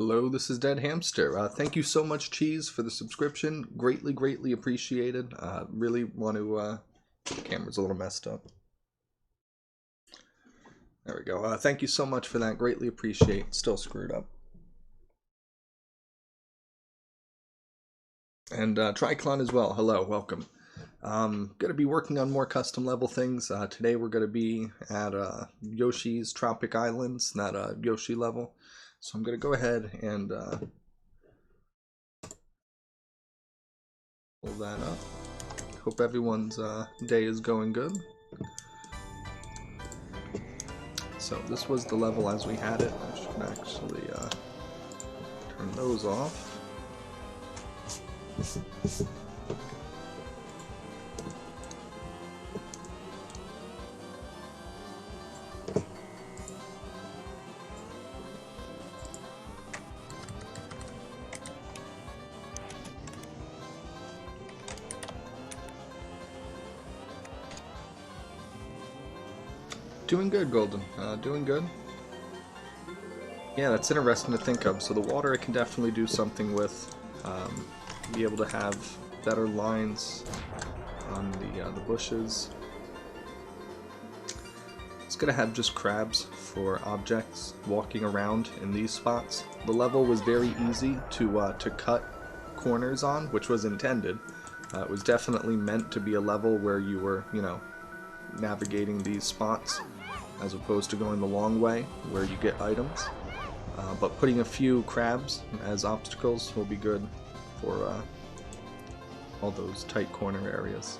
Hello, this is Dead Hamster. Thank you so much, Cheese, for the subscription. Greatly appreciated. Really want to... the camera's a little messed up. There we go. Thank you so much for that. Greatly appreciate. Still screwed up. And Triclon as well. Hello, welcome. Going to be working on more custom level things. Today we're going to be at Yoshi's Tropic Islands, that Yoshi level. So I'm going to go ahead and pull that up. Hope everyone's day is going good. So this was the level as we had it. I should actually turn those off. Doing good, Golden. Doing good. Yeah, that's interesting to think of. So the water I can definitely do something with. Be able to have better lines on the bushes. It's gonna have just crabs for objects walking around in these spots. The level was very easy to cut corners on, which was intended. It was definitely meant to be a level where you were, you know, navigating these spots as opposed to going the long way where you get items. But putting a few crabs as obstacles will be good for all those tight corner areas.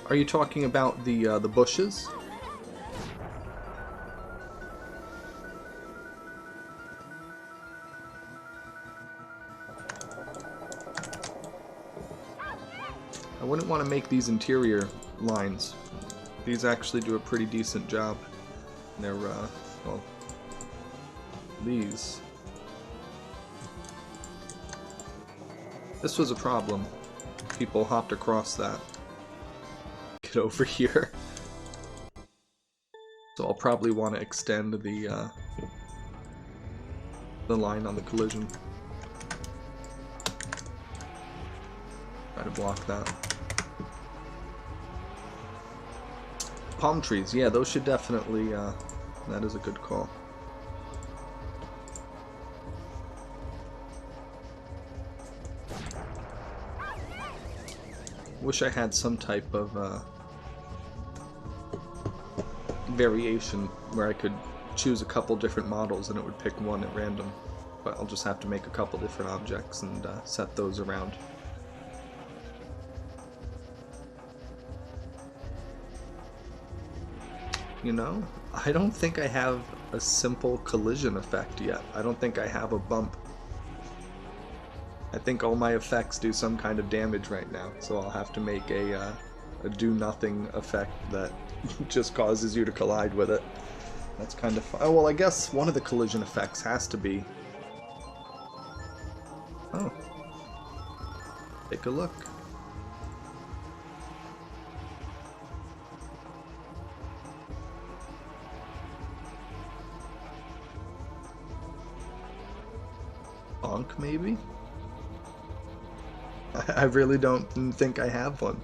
Are you talking about the bushes? I wouldn't want to make these interior lines. These actually do a pretty decent job. They're, well, these. This was a problem. People hopped across that. Over here. So I'll probably want to extend the line on the collision. Try to block that. Palm trees, yeah, those should definitely, that is a good call. Wish I had some type of variation where I could choose a couple different models and it would pick one at random, but I'll just have to make a couple different objects and set those around. You know, I don't think I have a simple collision effect yet. I don't think I have a bump. I think all my effects do some kind of damage right now, so I'll have to make a do-nothing effect that just causes you to collide with it. That's kind of fun. Oh, well, I guess one of the collision effects has to be... Oh. Take a look. Bonk, maybe? I really don't think I have one.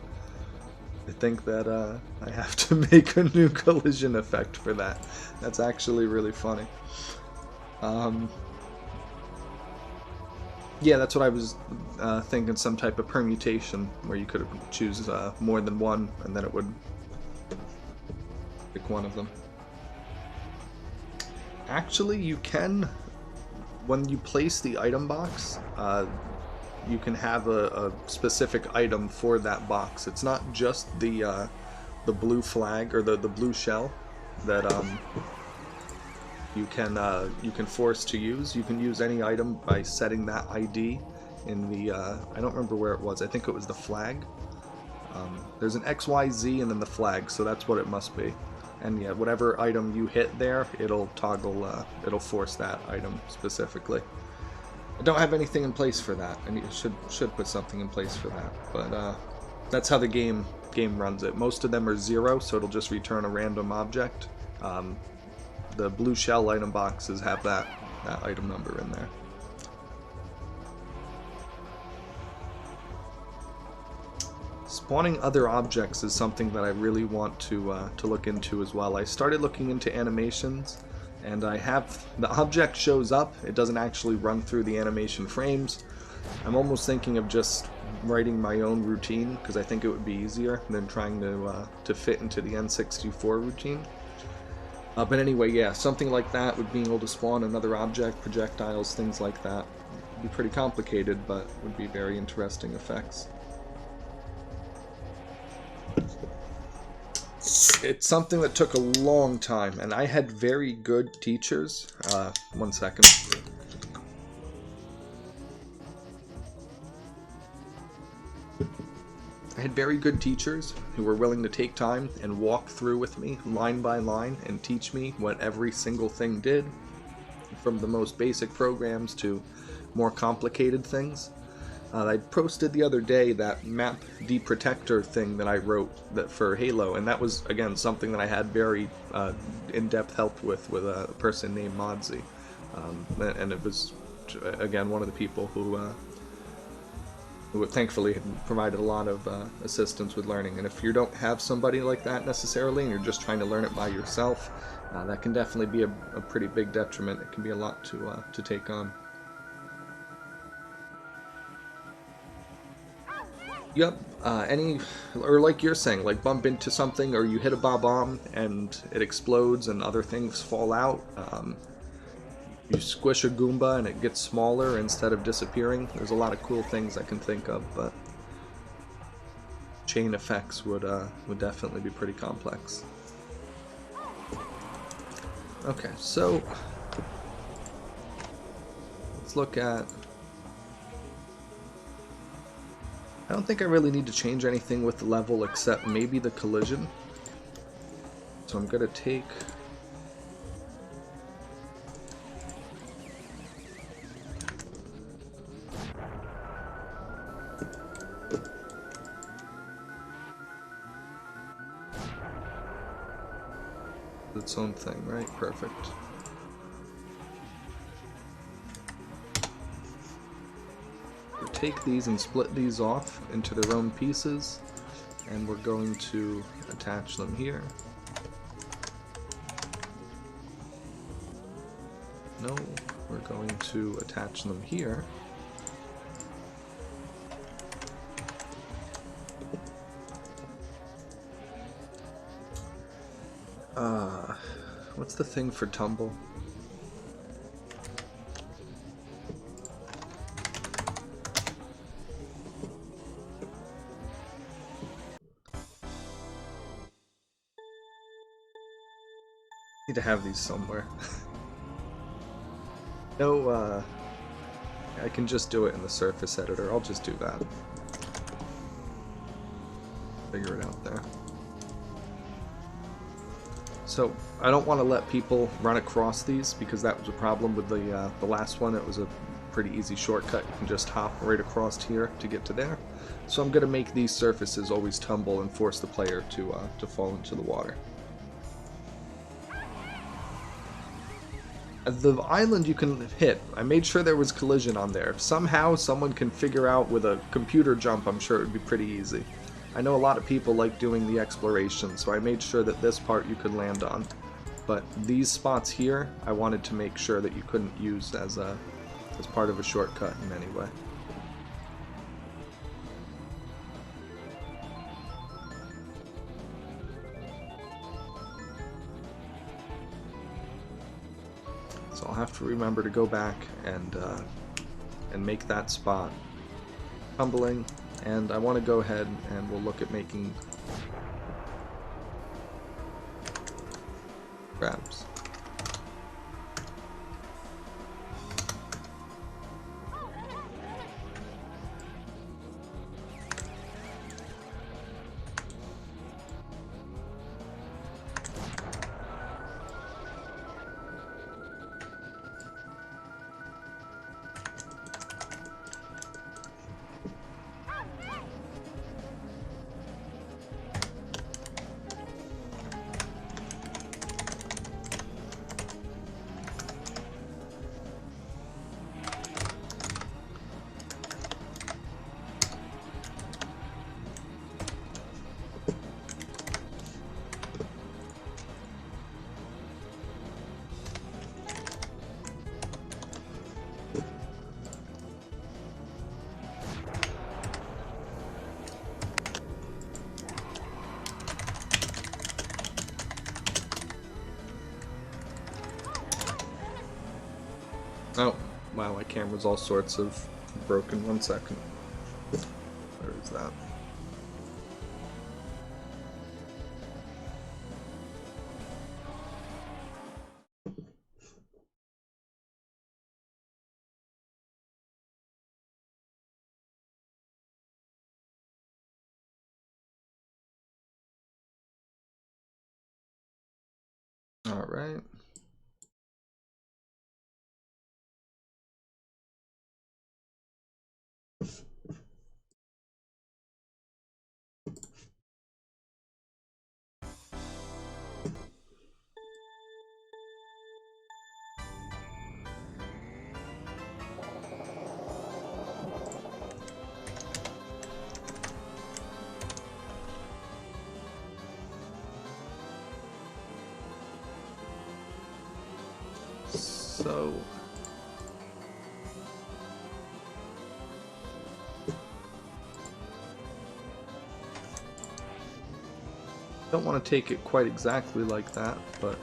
I think that I have to make a new collision effect for that. That's actually really funny. Yeah, that's what I was thinking, some type of permutation where you could choose more than one and then it would pick one of them. Actually, you can, when you place the item box, you can have a specific item for that box. It's not just the blue flag or the blue shell. that you can force to use. You can use any item by setting that ID in the I don't remember where it was. I think it was the flag. There's an XYZ and then the flag, so that's what it must be. And yeah, whatever item you hit there, it'll toggle. It'll force that item specifically. I don't have anything in place for that. I should put something in place for that. But that's how the game runs it. Most of them are 0, so it'll just return a random object. The blue shell item boxes have that item number in there. Spawning other objects is something that I really want to look into as well. I started looking into animations, and I have the object shows up. It doesn't actually run through the animation frames. I'm almost thinking of just writing my own routine because I think it would be easier than trying to fit into the N64 routine. But anyway, yeah, something like that with being able to spawn another object, projectiles, things like that. Would be pretty complicated, but would be very interesting effects. It's something that took a long time, and I had very good teachers. 1 second. I had very good teachers who were willing to take time and walk through with me line by line and teach me what every single thing did, from the most basic programs to more complicated things. I posted the other day that map deprotector thing that I wrote for Halo, and that was, again, something that I had very in-depth help with a person named Modzy. And it was, again, one of the people who thankfully had provided a lot of assistance with learning. And if you don't have somebody like that necessarily, and you're just trying to learn it by yourself, that can definitely be a pretty big detriment. It can be a lot to take on. Yep, or like you're saying, like bump into something, or you hit a bomb and it explodes and other things fall out. You squish a Goomba and it gets smaller instead of disappearing. There's a lot of cool things I can think of, but chain effects would definitely be pretty complex. Okay, so let's look at... I don't think I really need to change anything with the level except maybe the collision. So I'm going to take... its own thing, right? Perfect. Take these and split these off into their own pieces, and we're going to attach them here. No, we're going to attach them here. What's the thing for tumble? Need to have these somewhere. No, I can just do it in the surface editor. I'll just do that. Figure it out there. So I don't want to let people run across these because that was a problem with the last one. It was a pretty easy shortcut. You can just hop right across here to get to there. So I'm going to make these surfaces always tumble and force the player to fall into the water. The island you can hit, I made sure there was collision on there. If somehow someone can figure out with a computer jump, I'm sure it would be pretty easy. I know a lot of people like doing the exploration, so I made sure that this part you could land on. But these spots here, I wanted to make sure that you couldn't use as part of a shortcut in any way. So I'll have to remember to go back and make that spot tumbling. And I want to go ahead and we'll look at making Crabs. Oh, wow, my camera's all sorts of broken. 1 second. Where is that? All right. So don't want to take it quite exactly like that, but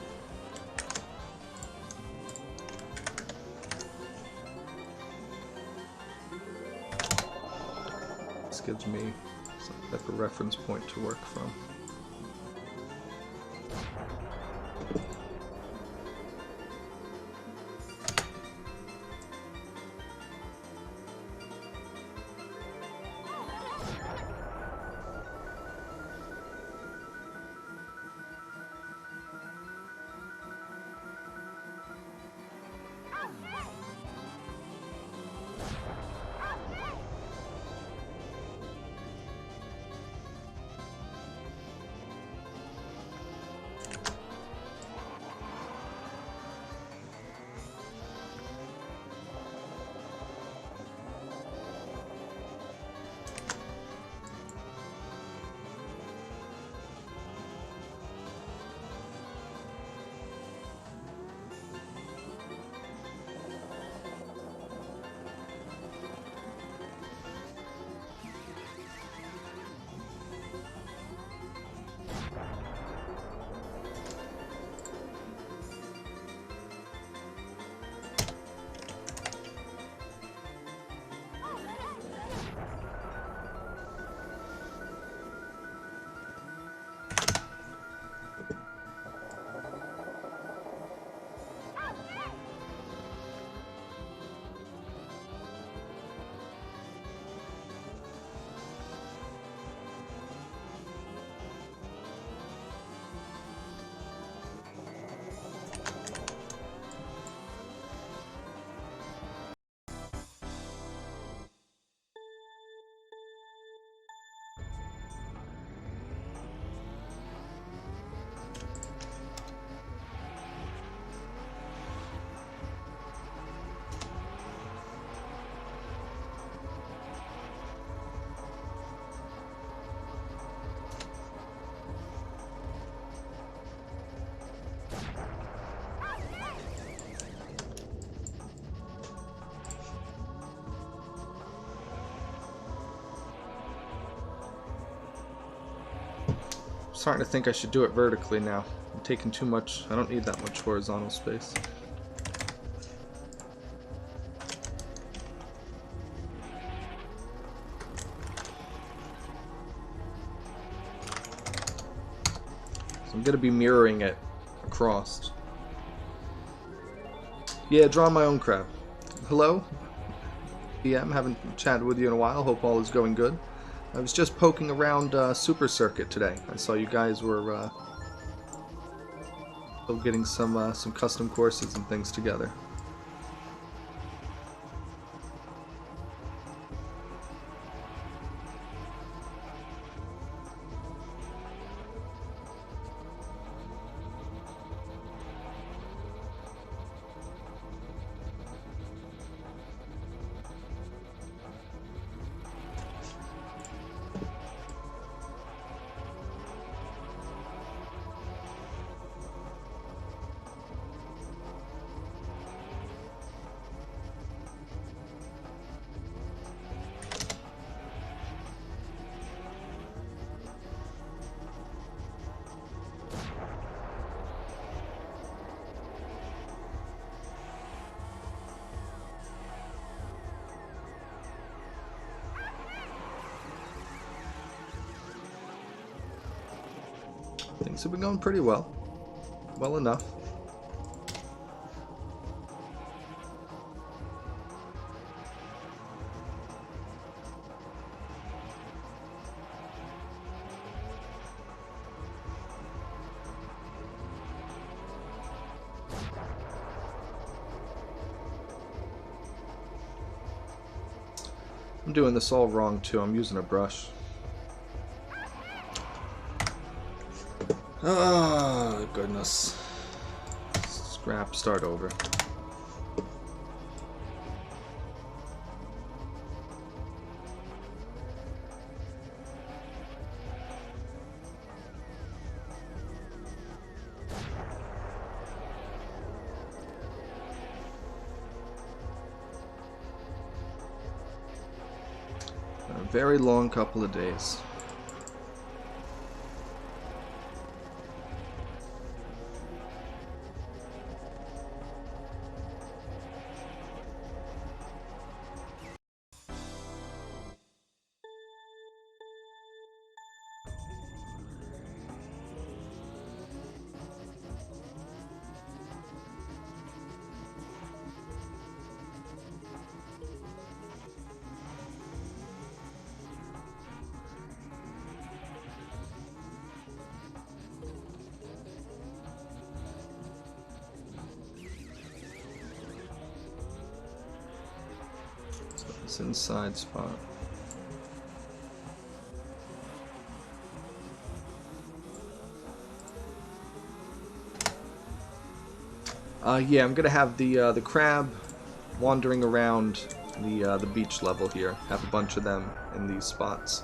this gives me some type of reference point to work from. Starting to think I should do it vertically now. I'm taking too much. I don't need that much horizontal space. So I'm going to be mirroring it crossed. Yeah, draw my own crab. Hello? PM, haven't chatted with you in a while. Hope all is going good. I was just poking around Super Circuit today. I saw you guys were still getting some custom courses and things together. Things have been going pretty well. Well enough. I'm doing this all wrong too. I'm using a brush. Oh, goodness. Scrap, start over. A very long couple of days. This inside spot. Yeah, I'm gonna have the crab wandering around the beach level here. Have a bunch of them in these spots.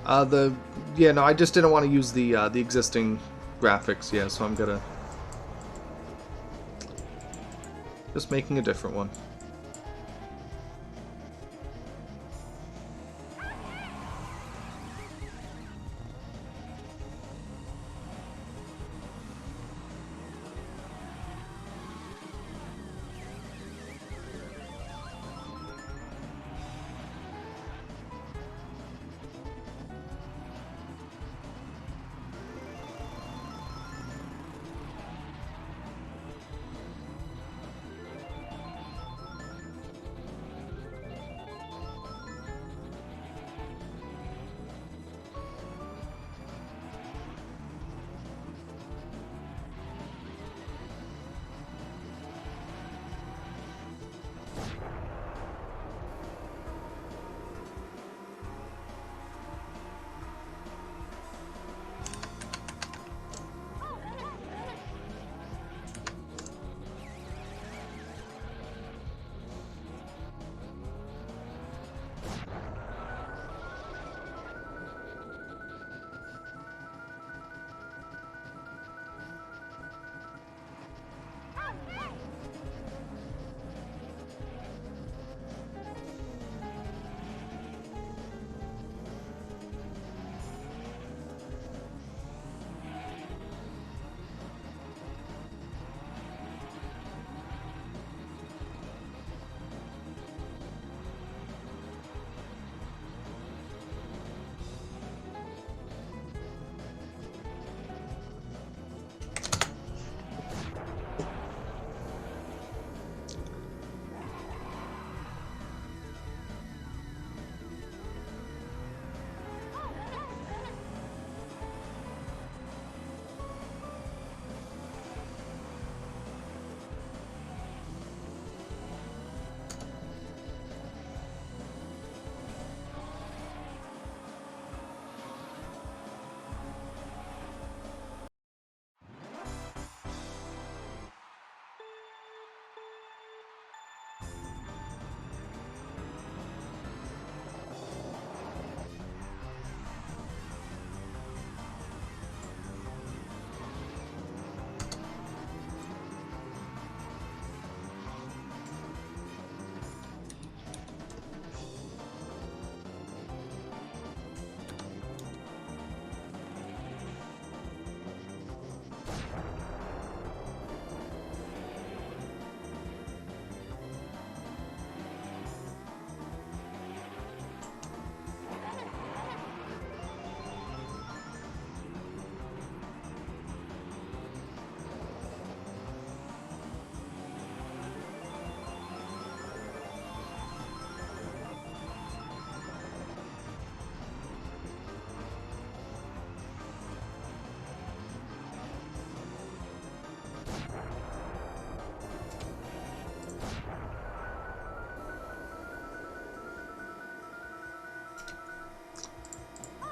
The yeah, no, I just didn't want to use the existing graphics. Yeah, so I'm gonna just making a different one.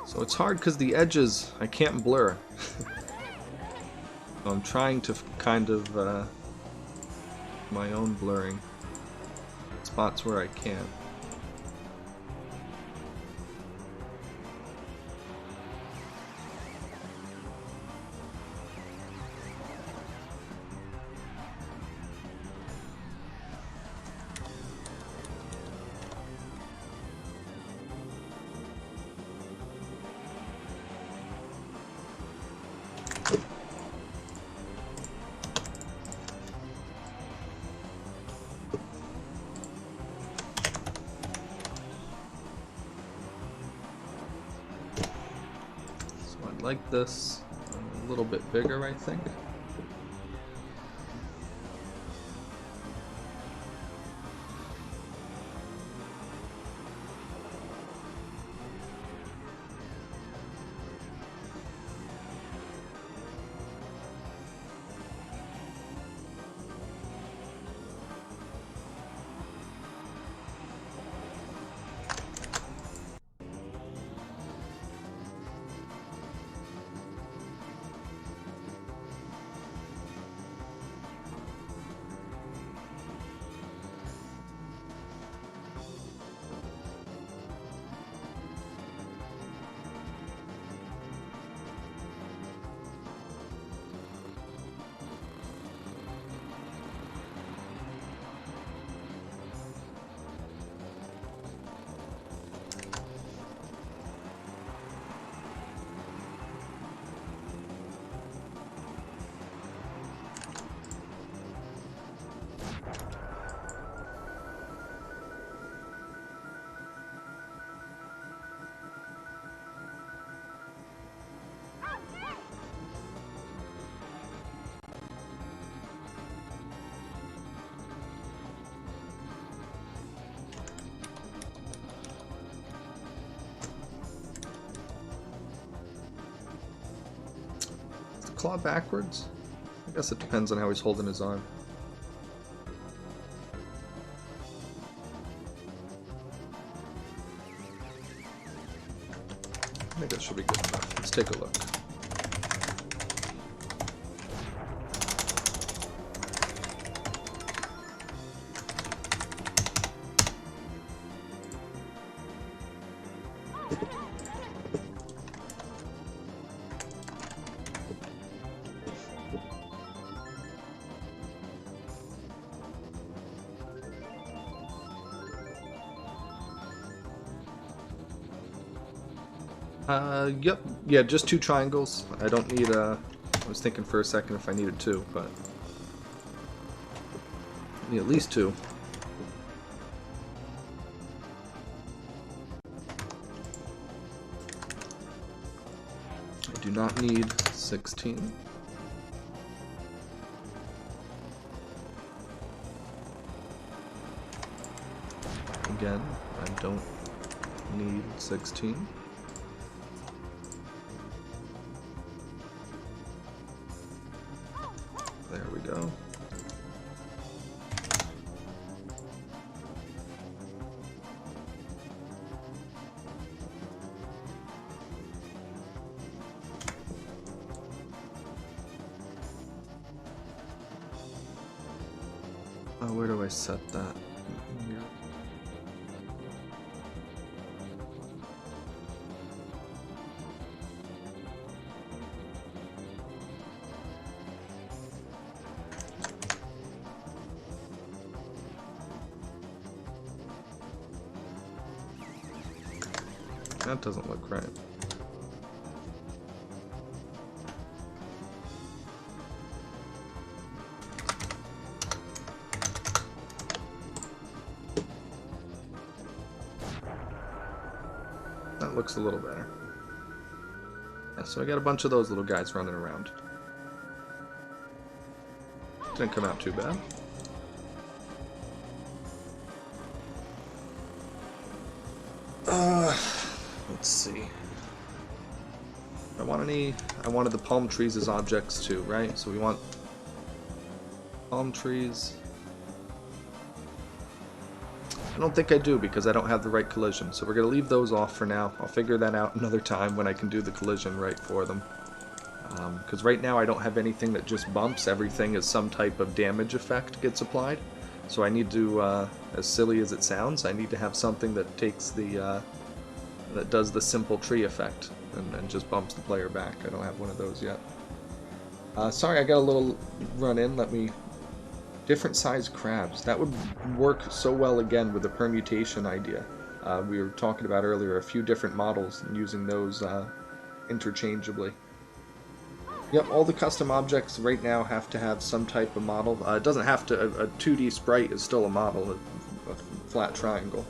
So it's hard because the edges I can't blur. So I'm trying to kind of my own blurring spots where I can. Like this a little bit bigger, I think. claw backwards? I guess it depends on how he's holding his arm. I think that should be good enough. Let's take a look. Yep. Yeah, just 2 triangles. I don't need, I was thinking for a second if I needed 2, but... I need at least 2. I do not need 16. Again, I don't need 16. There we go. Where do I set that? Yeah. That doesn't look right. That looks a little better. Yeah, so I got a bunch of those little guys running around. Didn't come out too bad. Let's see. I wanted the palm trees as objects too, right? So we want palm trees. I don't think I do because I don't have the right collision. So we're going to leave those off for now. I'll figure that out another time when I can do the collision right for them. Because right now I don't have anything that just bumps. Everything is some type of damage effect gets applied. So I need to, as silly as it sounds, I need to have something that takes the, that does the simple tree effect and just bumps the player back. I don't have one of those yet. Sorry, I got a little run in. Let me... Different size crabs. That would work so well again with the permutation idea. We were talking about earlier a few different models and using those interchangeably. Yep, all the custom objects right now have to have some type of model. It doesn't have to... A 2D sprite is still a model, a flat triangle.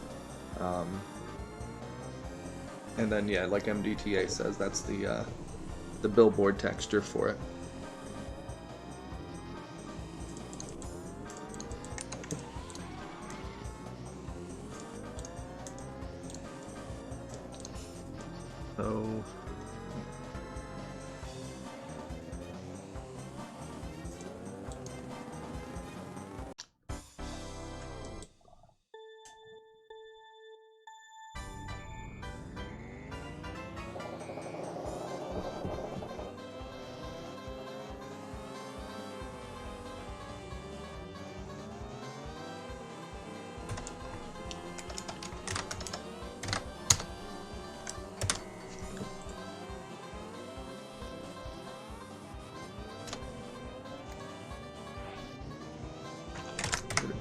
And then, yeah, like MDTA says, that's the billboard texture for it. So...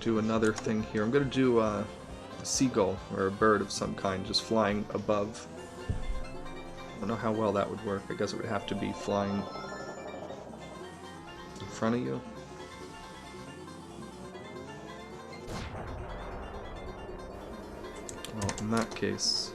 do another thing here. I'm going to do a seagull or a bird of some kind just flying above. I don't know how well that would work. I guess it would have to be flying in front of you. Well, in that case...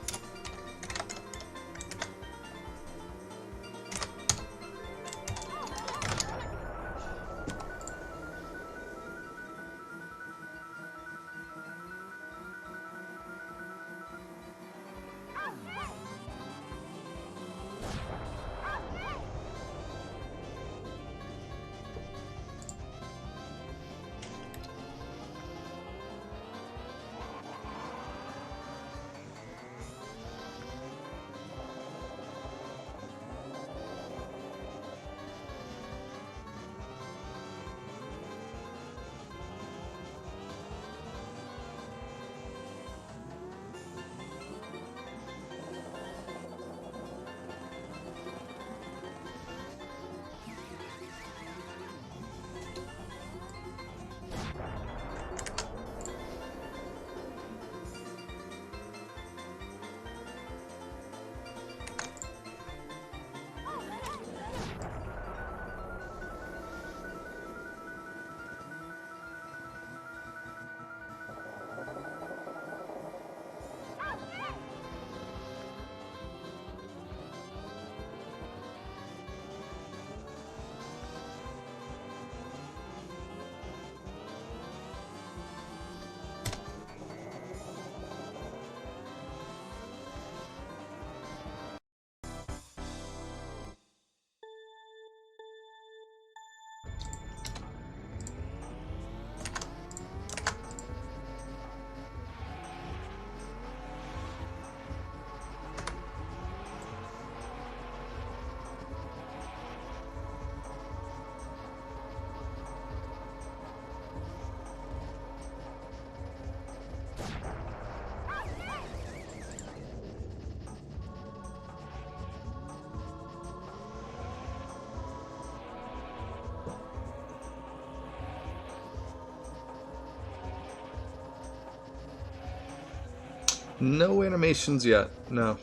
No animations yet, no.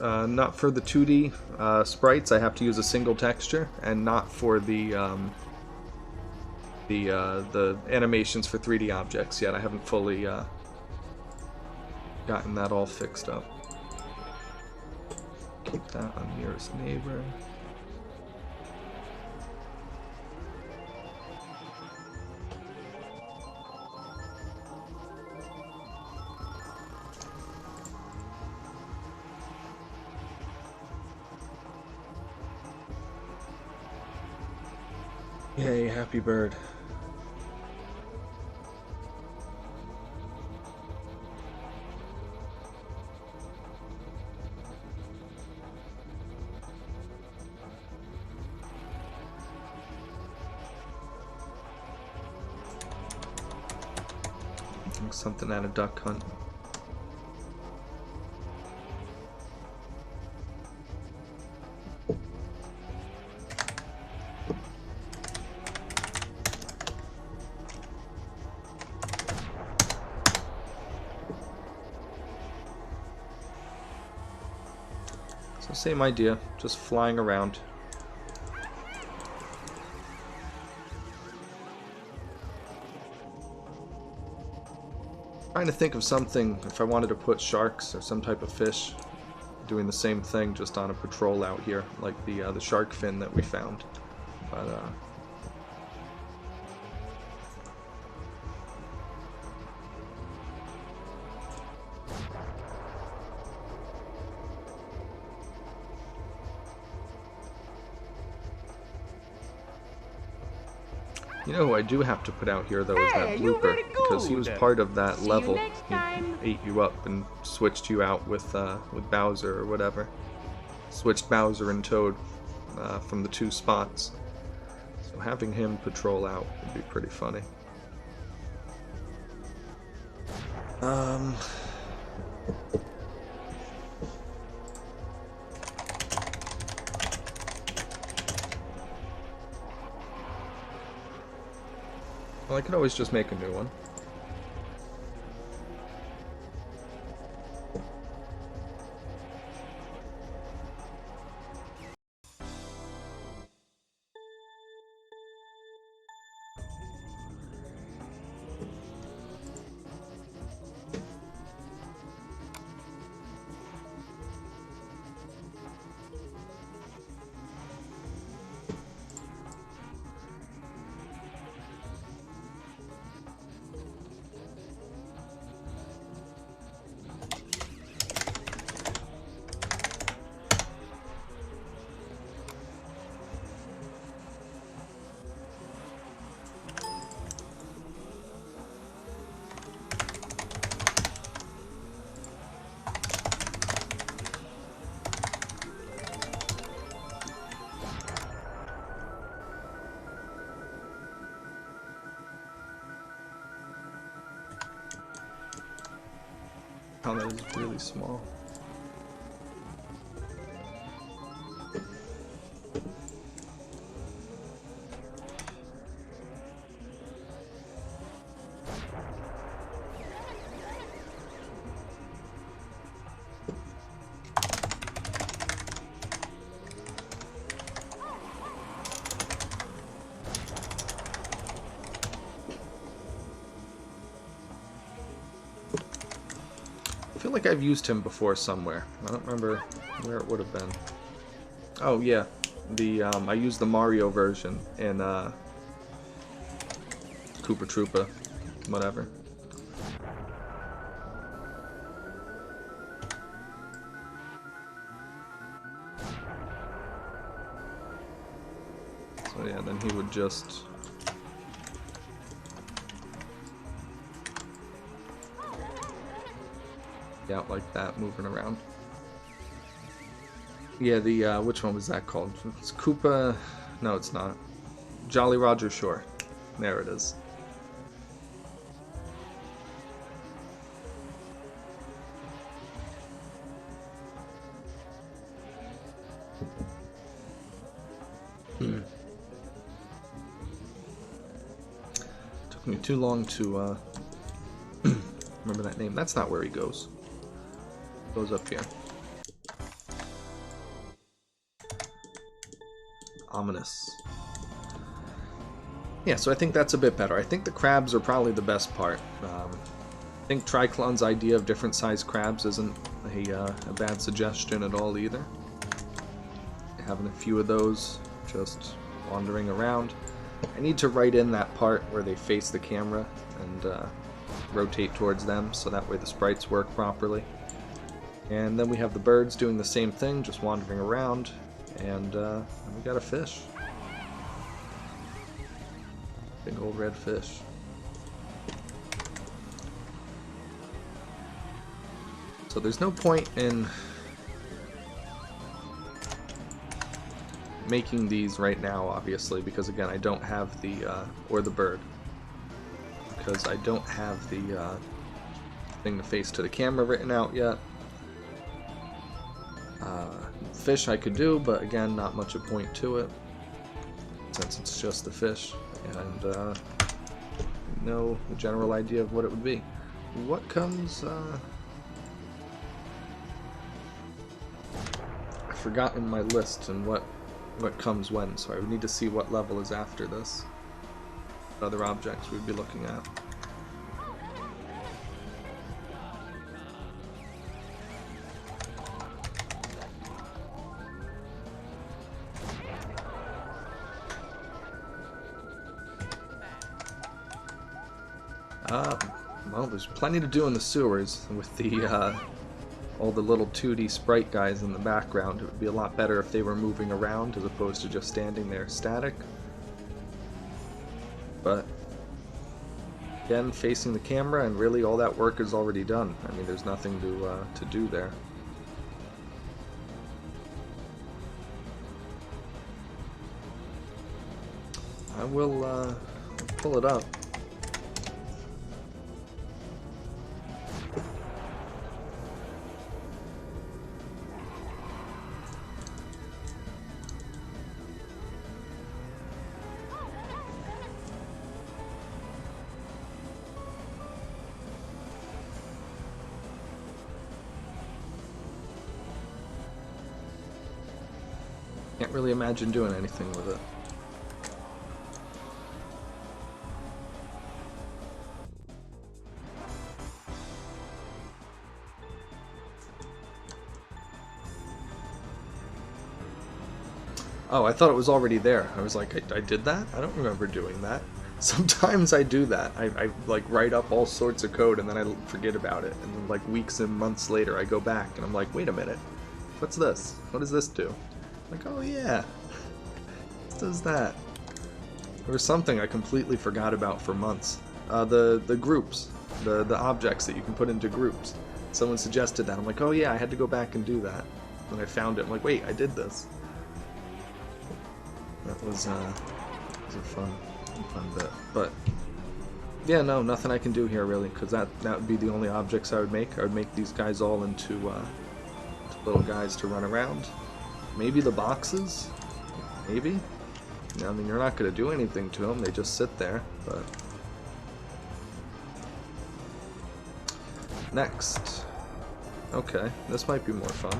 Not for the 2D sprites, I have to use a single texture, and not for the animations for 3D objects yet. I haven't fully gotten that all fixed up. Keep that on nearest neighbor. Yay, happy bird. Something out of Duck Hunt. So same idea, just flying around. Trying to think of something if I wanted to put sharks or some type of fish doing the same thing just on a patrol out here, like the shark fin that we found. But you know who I do have to put out here, though, is that blooper, because he was part of that level. He ate you up and switched you out with Bowser or whatever. Switched Bowser and Toad from the 2 spots. So having him patrol out would be pretty funny. Well, I could always just make a new one. Oh, that is really small. I feel like I've used him before somewhere. I don't remember where it would have been. Oh yeah, I used the Mario version in Koopa Troopa, whatever. So yeah, then he would just out like that, moving around. Yeah, the which one was that called? It's Koopa. No, it's not. Jolly Roger Shore. There it is. Took me too long to remember that name. That's not where he goes. goes up here. Ominous. Yeah, so I think that's a bit better. I think the crabs are probably the best part. I think Triclon's idea of different size crabs isn't a bad suggestion at all either. Having a few of those just wandering around. I need to write in that part where they face the camera and rotate towards them, so that way the sprites work properly. And then we have the birds doing the same thing, just wandering around, and we got a fish. Big old red fish. So there's no point in making these right now, obviously, because again, I don't have the, or the bird, because I don't have the thing to face to the camera written out yet. Fish I could do, but again, not much a point to it, since it's just the fish, and know the general idea of what it would be. What comes, I've forgotten my list and what comes when, so I would need to see what level is after this. What other objects we'd be looking at. Well, there's plenty to do in the sewers with the all the little 2D sprite guys in the background. It would be a lot better if they were moving around as opposed to just standing there static. But again, facing the camera, and really all that work is already done. I mean, there's nothing to do there. I will pull it up. Can't really imagine doing anything with it. Oh, I thought it was already there. I was like, I did that? I don't remember doing that. Sometimes I do that. I like write up all sorts of code and then I forget about it. And then like weeks and months later I go back and I'm like, wait a minute. What's this? What does this do? Like, oh yeah, this does that. There was something I completely forgot about for months. The groups, the objects that you can put into groups. Someone suggested that. I'm like, oh yeah, I had to go back and do that. When I found it, I'm like, wait, I did this. That was a fun bit. But yeah, no, nothing I can do here really, because that would be the only objects I would make. I would make these guys all into little guys to run around. Maybe the boxes? Maybe? I mean, you're not going to do anything to them, they just sit there, but... Next. Okay, this might be more fun.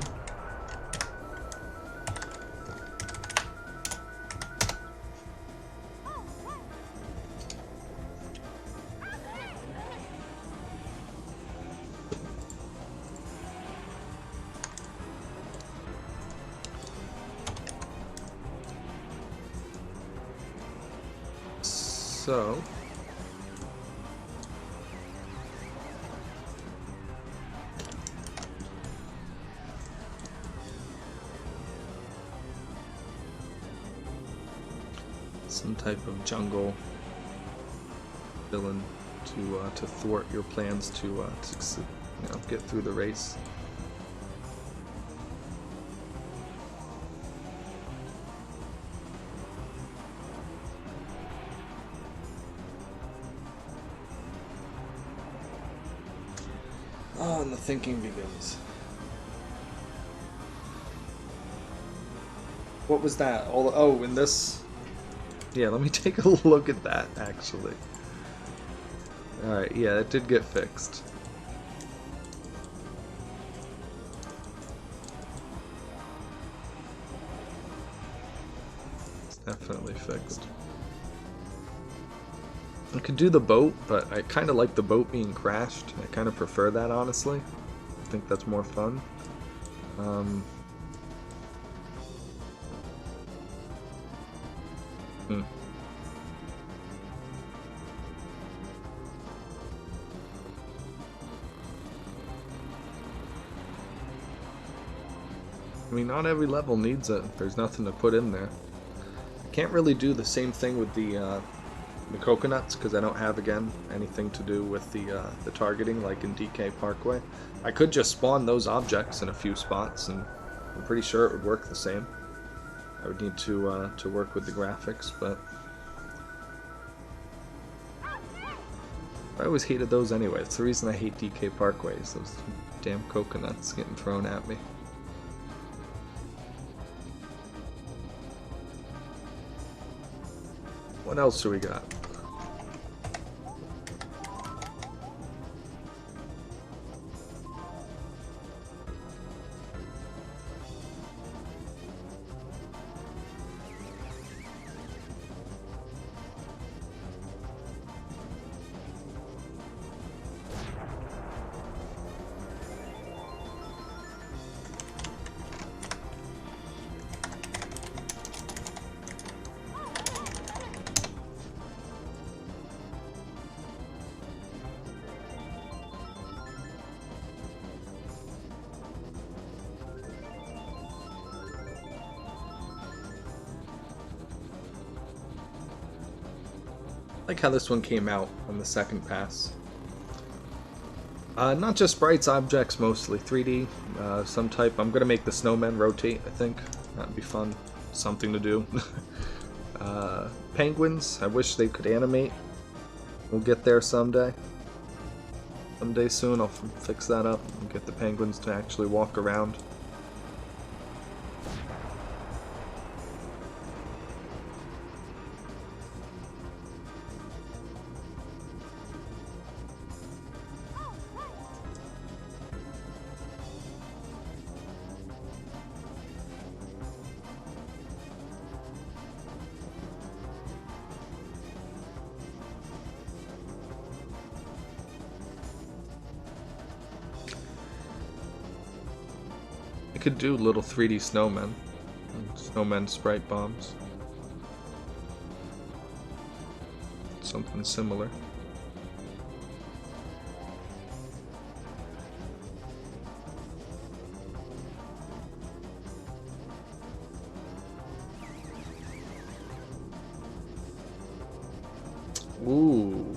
So, some type of jungle villain to thwart your plans to get through the race. Oh, and the thinking begins. What was that? Oh, in this... Yeah, let me take a look at that, actually. Alright, yeah, it did get fixed. Definitely fixed. I could do the boat, but I kind of like the boat being crashed. I kind of prefer that, honestly. I think that's more fun. I mean, not every level needs it. There's nothing to put in there. I can't really do the same thing with the coconuts because I don't have, again, anything to do with the targeting like in DK Parkway. I could just spawn those objects in a few spots, and I'm pretty sure it would work the same. I would need to work with the graphics, but I always hated those anyway. It's the reason I hate DK Parkways. Those damn coconuts getting thrown at me. What else do we got? I like how this one came out on the second pass. Not just sprites, objects mostly. 3D, some type. I'm going to make the snowmen rotate, I think. That'd be fun. Something to do. Penguins, I wish they could animate. We'll get there someday. Someday soon I'll fix that up and get the penguins to actually walk around. I could do little 3D snowmen. Snowmen sprite bombs. Something similar. Ooh,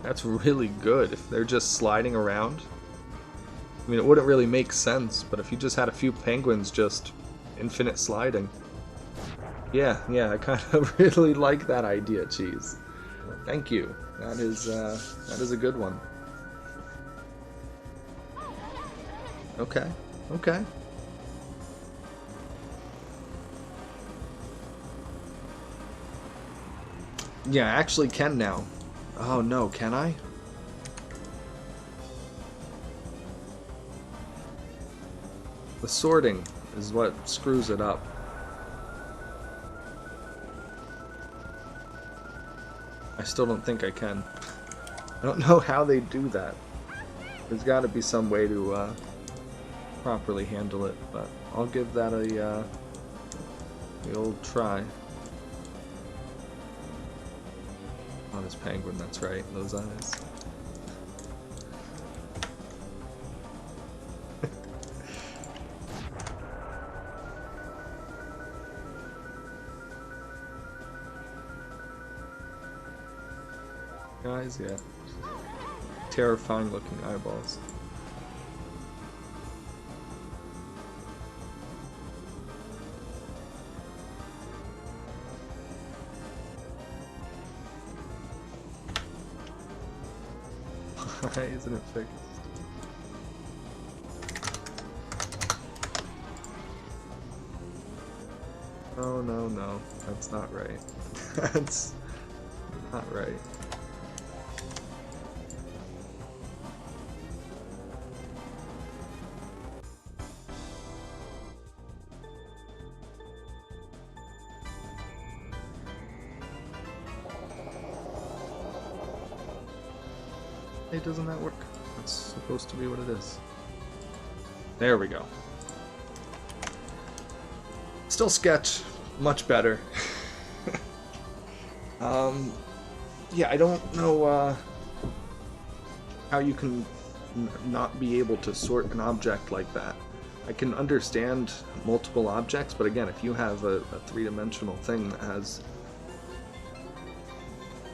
that's really good. If they're just sliding around. I mean, it wouldn't really make sense, but if you just had a few penguins just infinite sliding. Yeah, I kind of really like that idea, Cheese. Thank you. That is a good one. Okay. Yeah, I actually can now. Oh no, can I? The sorting is what screws it up. I still don't think I can. I don't know how they do that. There's got to be some way to properly handle it, but I'll give that the old try. Oh, this penguin, that's right, those eyes. Guys, yeah. Terrifying looking eyeballs. Why isn't it fixed? Oh no, that's not right. That's not right. Hey, doesn't that work? That's supposed to be what it is. There we go. Still sketch. Much better. Yeah, I don't know how you can not be able to sort an object like that. I can understand multiple objects, but again, if you have a three-dimensional thing that has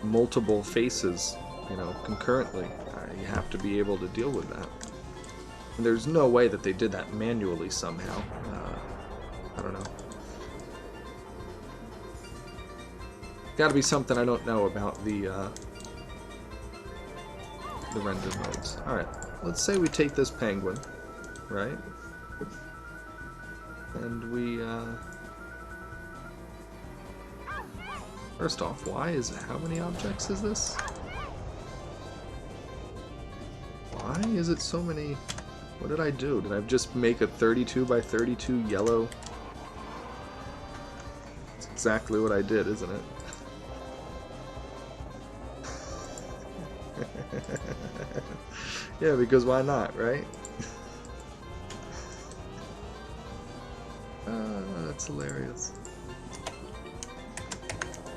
multiple faces, you know, concurrently, you have to be able to deal with that. And there's no way that they did that manually somehow. I don't know. Gotta be something I don't know about the render modes. Alright, let's say we take this penguin, right? And we, first off, how many objects is this? Why is it so many? What did I do? Did I just make a 32 by 32 yellow? That's exactly what I did, isn't it? Yeah, because why not, right? That's hilarious.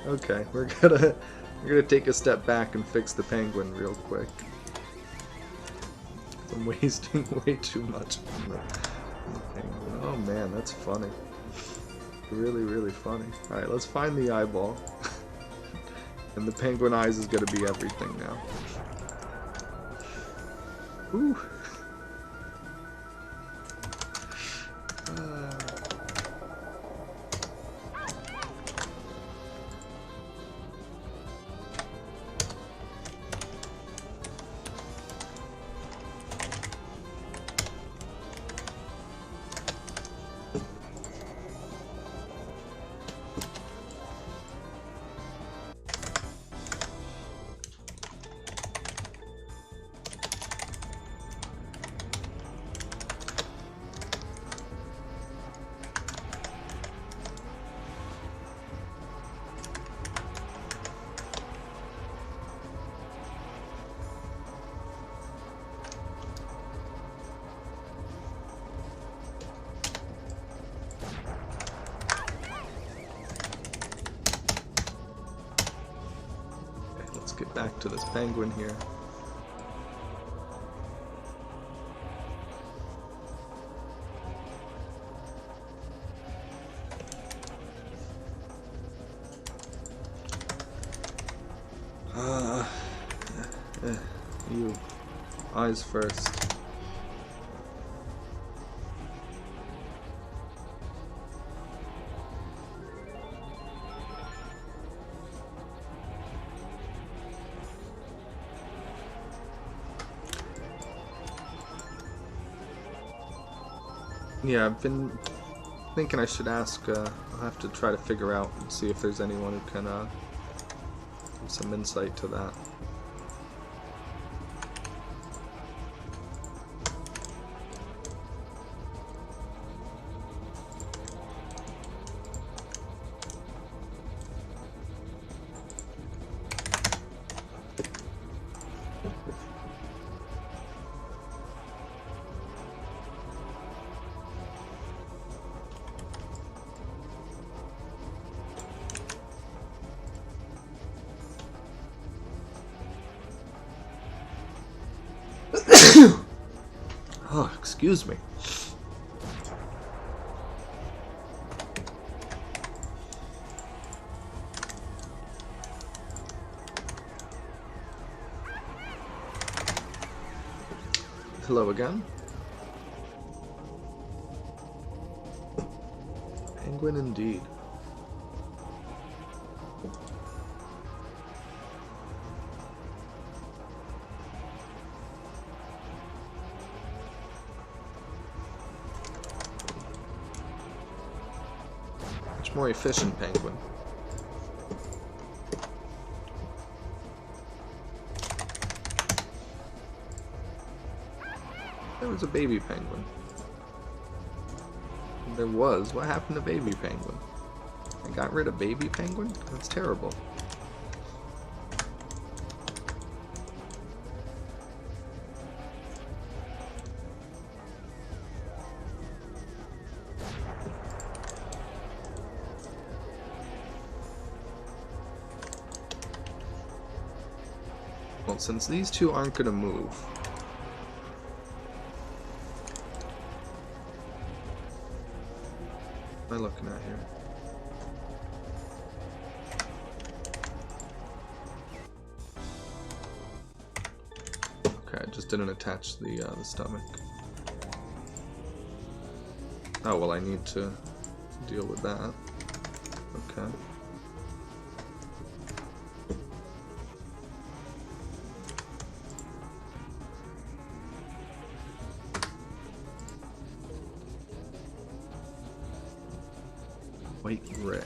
Okay, we're gonna take a step back and fix the penguin real quick. I'm wasting way too much on the penguin. Oh man, that's funny. Really, really funny. Alright, let's find the eyeball. And the penguin eyes is gonna be everything now. Ooh. Let's get back to this penguin here. You. Eyes first. Yeah, I've been thinking I should ask, I'll have to try to figure out and see if there's anyone who can give some insight to that. Oh, excuse me. Hello again. Penguin indeed. Much more efficient penguin. There was a baby penguin. There was. What happened to baby penguin? I got rid of baby penguin? That's terrible. Well, since these two aren't going to move, what am I looking at here? Okay, I just didn't attach the stomach. Oh, well, I need to deal with that. Okay. White ray.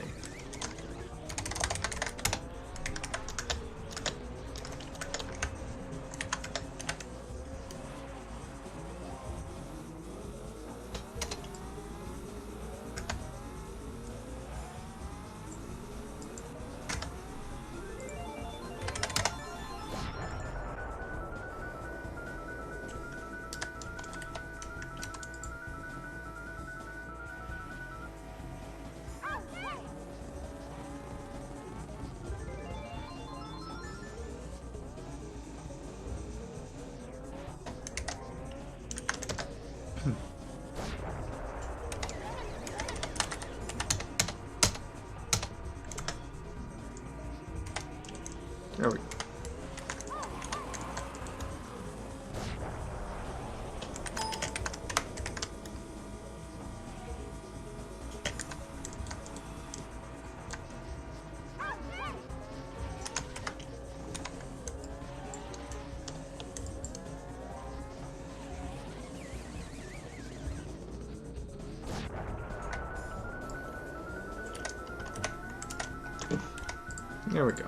There we go. There we go.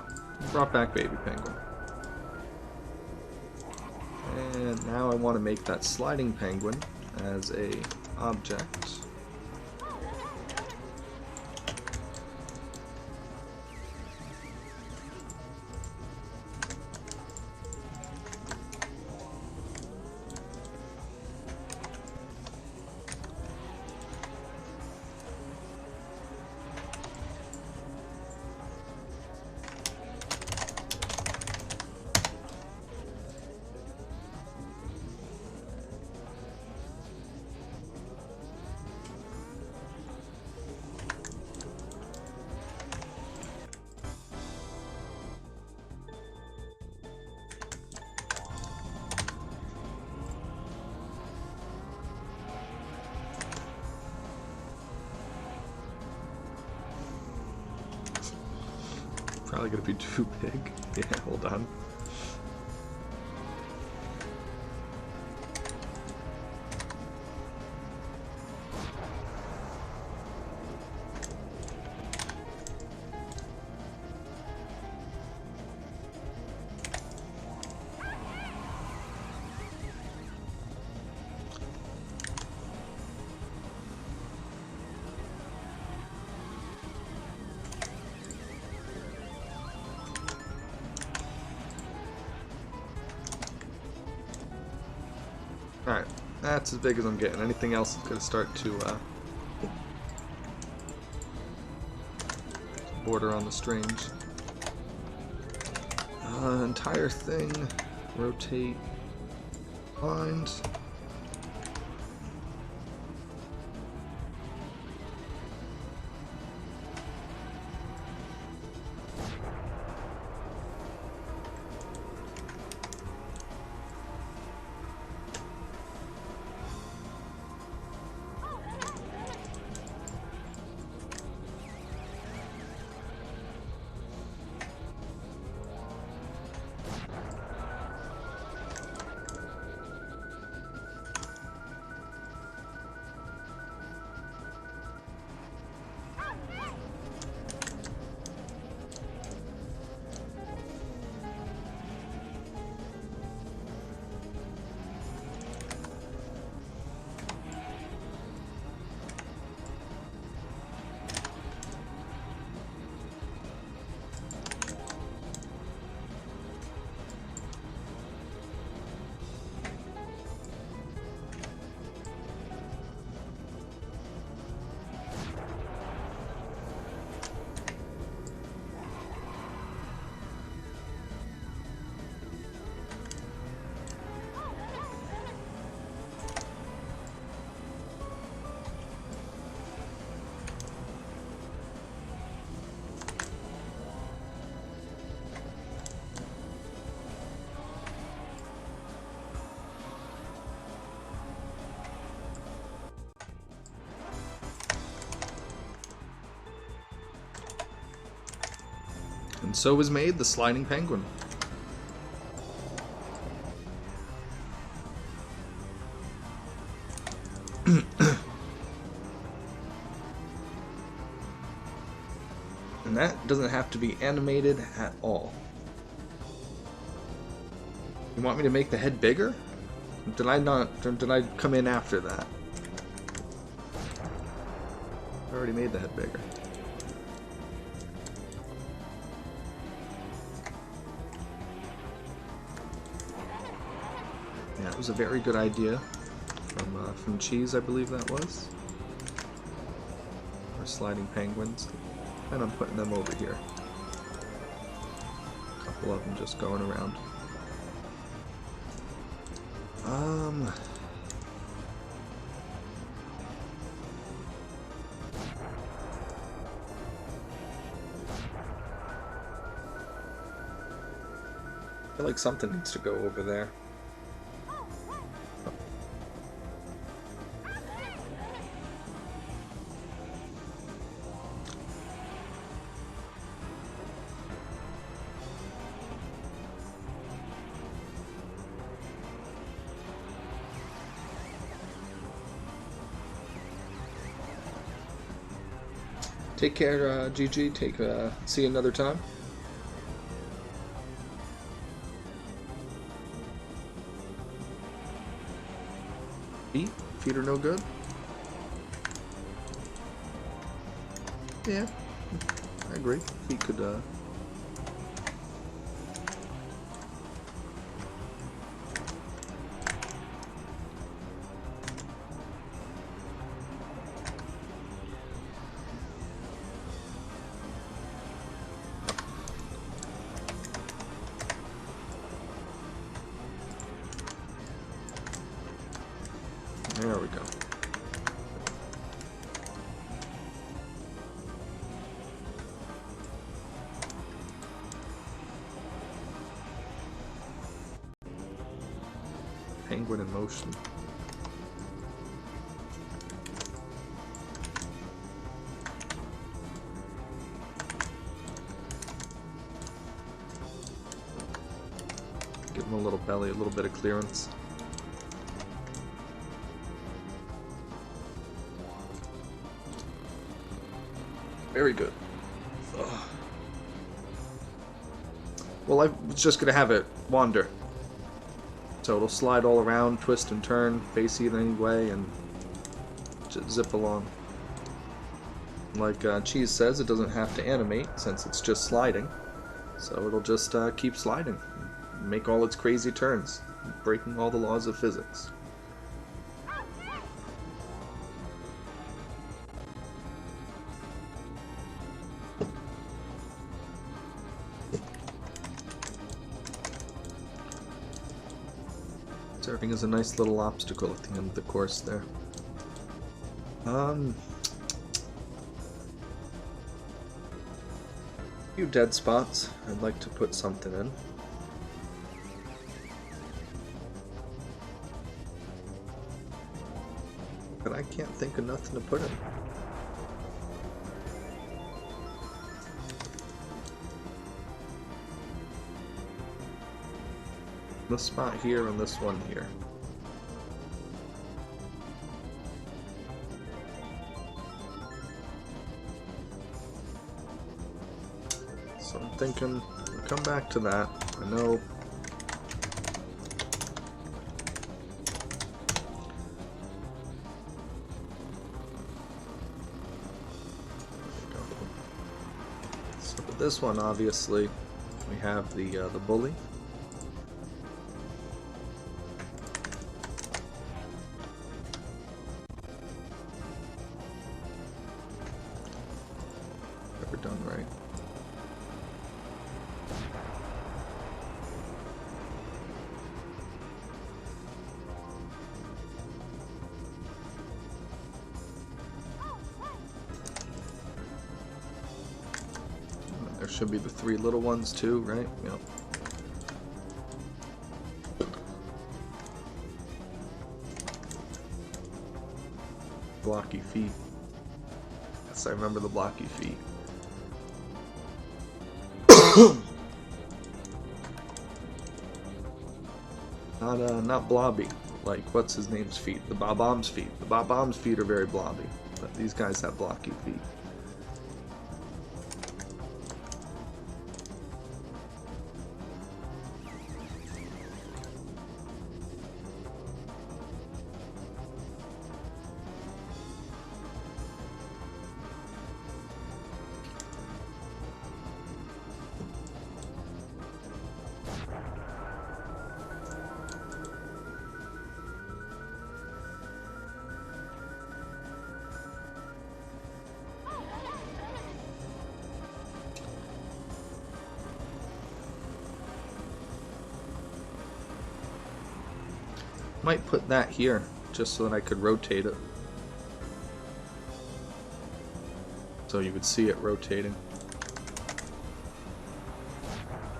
Brought back baby penguin. And now I want to make that sliding penguin as a object. Probably gonna be too big. Yeah, hold on. Alright, that's as big as I'm getting. Anything else is going to start to border on the strange. Entire thing, rotate, bind. And so was made the sliding penguin. And that doesn't have to be animated at all. You want me to make the head bigger? Did I come in after that? I already made the head bigger. Yeah, it was a very good idea from Cheese, I believe that was. Or sliding penguins. And I'm putting them over here. A couple of them just going around. I feel like something needs to go over there. Take care, GG. See you another time. Feet are no good. Yeah, I agree. Feet could, There we go. Penguin in motion. Give him a little belly, a little bit of clearance. Very good. Ugh. Well, I was just gonna have it wander. So it'll slide all around, twist and turn, face either any way, and just zip along. Like Cheese says, it doesn't have to animate since it's just sliding. So it'll just keep sliding, make all its crazy turns, breaking all the laws of physics. Serving as a nice little obstacle at the end of the course there. A few dead spots I'd like to put something in. But I can't think of nothing to put in. This spot here and this one here. So I'm thinking, we'll come back to that. I know. So with this one, obviously, we have the bully. Done right. There should be the three little ones too, right? Yep. Blocky feet. Yes, I remember the blocky feet. Not blobby, like what's his name's feet? The Bob-omb's feet. The Bob-omb's feet are very blobby, but these guys have blocky feet. Might put that here, just so that I could rotate it. So you would see it rotating.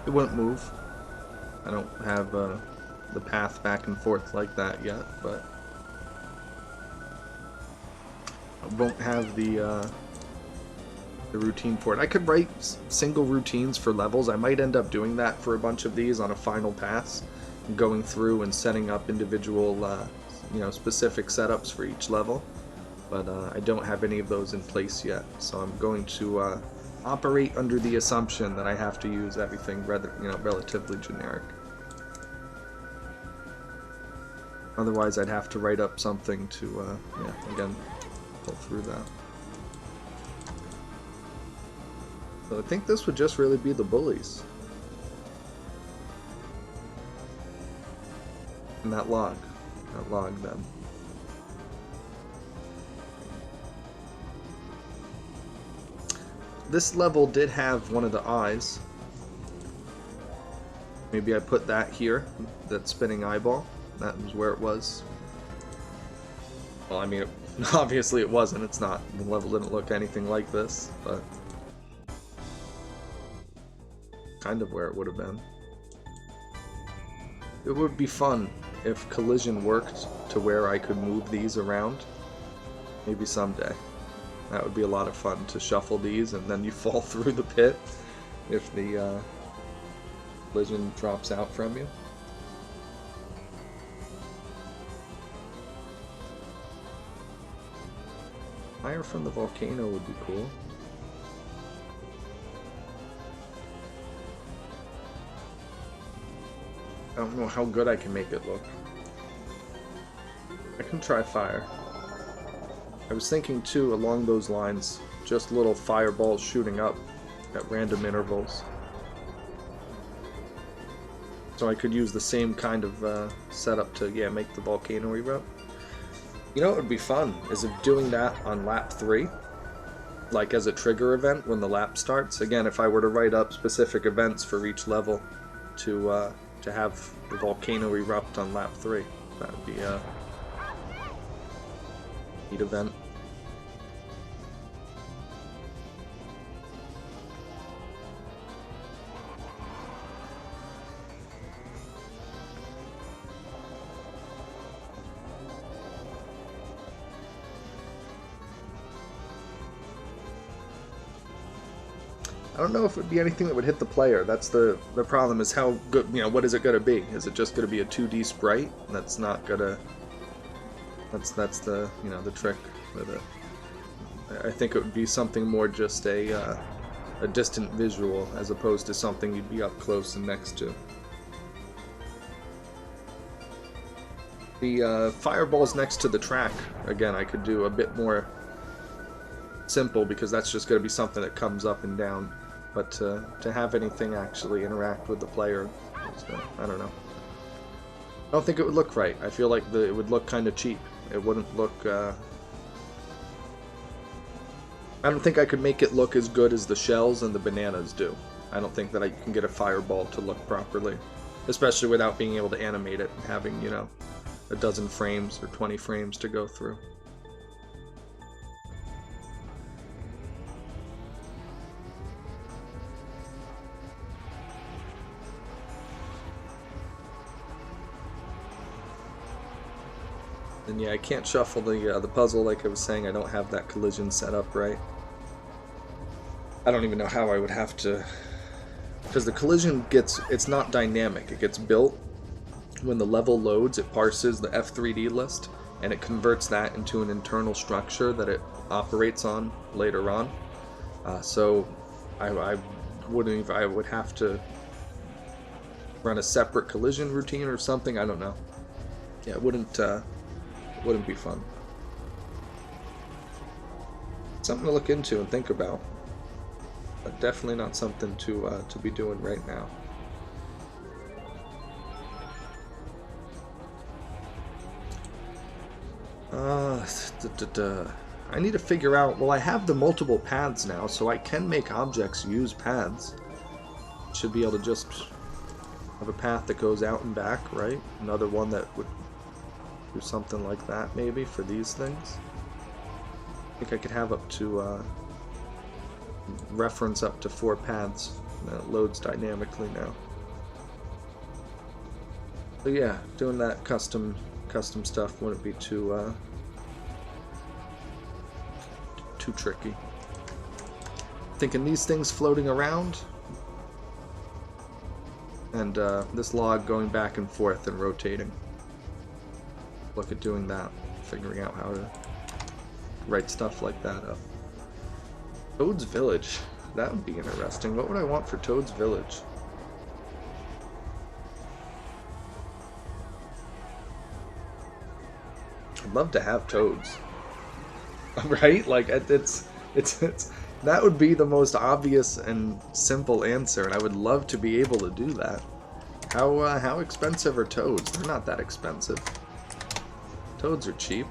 It wouldn't move. I don't have the path back and forth like that yet, but I won't have the routine for it. I could write single routines for levels. I might end up doing that for a bunch of these on a final pass, going through and setting up individual, you know, specific setups for each level. But I don't have any of those in place yet, so I'm going to operate under the assumption that I have to use everything rather, you know, relatively generic. Otherwise, I'd have to write up something to, yeah, again, pull through that. So I think this would just really be the bullies. And that log then. This level did have one of the eyes. Maybe I put that here, that spinning eyeball. That was where it was. Well, I mean, obviously it wasn't. It's not. The level didn't look anything like this, but kind of where it would have been. It would be fun if collision worked to where I could move these around. Maybe someday. That would be a lot of fun to shuffle these and then you fall through the pit if the collision drops out from you. Fire from the volcano would be cool. I don't know how good I can make it look. I can try fire. I was thinking too, along those lines, just little fireballs shooting up at random intervals. So I could use the same kind of setup to, yeah, make the volcano erupt. You know what would be fun, is if doing that on lap 3, like as a trigger event when the lap starts. Again, if I were to write up specific events for each level to have the volcano erupt on lap 3, that would be a neat event. I don't know if it would be anything that would hit the player. That's the problem, is how good, you know, what is it going to be? Is it just going to be a 2D sprite? That's not going to, that's the, you know, the trick with it. I think it would be something more just a distant visual as opposed to something you'd be up close and next to. The fireballs next to the track, again, I could do a bit more simple because that's just going to be something that comes up and down. But to have anything actually interact with the player, I don't know. I don't think it would look right. I feel like it would look kind of cheap. It wouldn't look... I don't think I could make it look as good as the shells and the bananas do. I don't think that I can get a fireball to look properly. Especially without being able to animate it and having, you know, a dozen frames or 20 frames to go through. And yeah, I can't shuffle the puzzle like I was saying. I don't have that collision set up right. I don't even know how I would have to because the collision it's not dynamic. It gets built when the level loads. It parses the F3D list and it converts that into an internal structure that it operates on later on. So I would have to run a separate collision routine or something. I don't know. Yeah, it wouldn't be fun. Something to look into and think about, but definitely not something to be doing right now. I need to figure out. Well, I have the multiple paths now, so I can make objects use paths. Should be able to just have a path that goes out and back, right? Another one that would do something like that, maybe, for these things. I think I could have up to reference up to 4 paths. That loads dynamically now. So yeah, doing that custom stuff wouldn't be too tricky. Thinking these things floating around, and this log going back and forth and rotating. Look at doing that, figuring out how to write stuff like that up. Toad's Village. That would be interesting. What would I want for Toad's Village? I'd love to have toads. Right? Like, it's that would be the most obvious and simple answer, and I would love to be able to do that. How expensive are toads? They're not that expensive. Toads are cheap.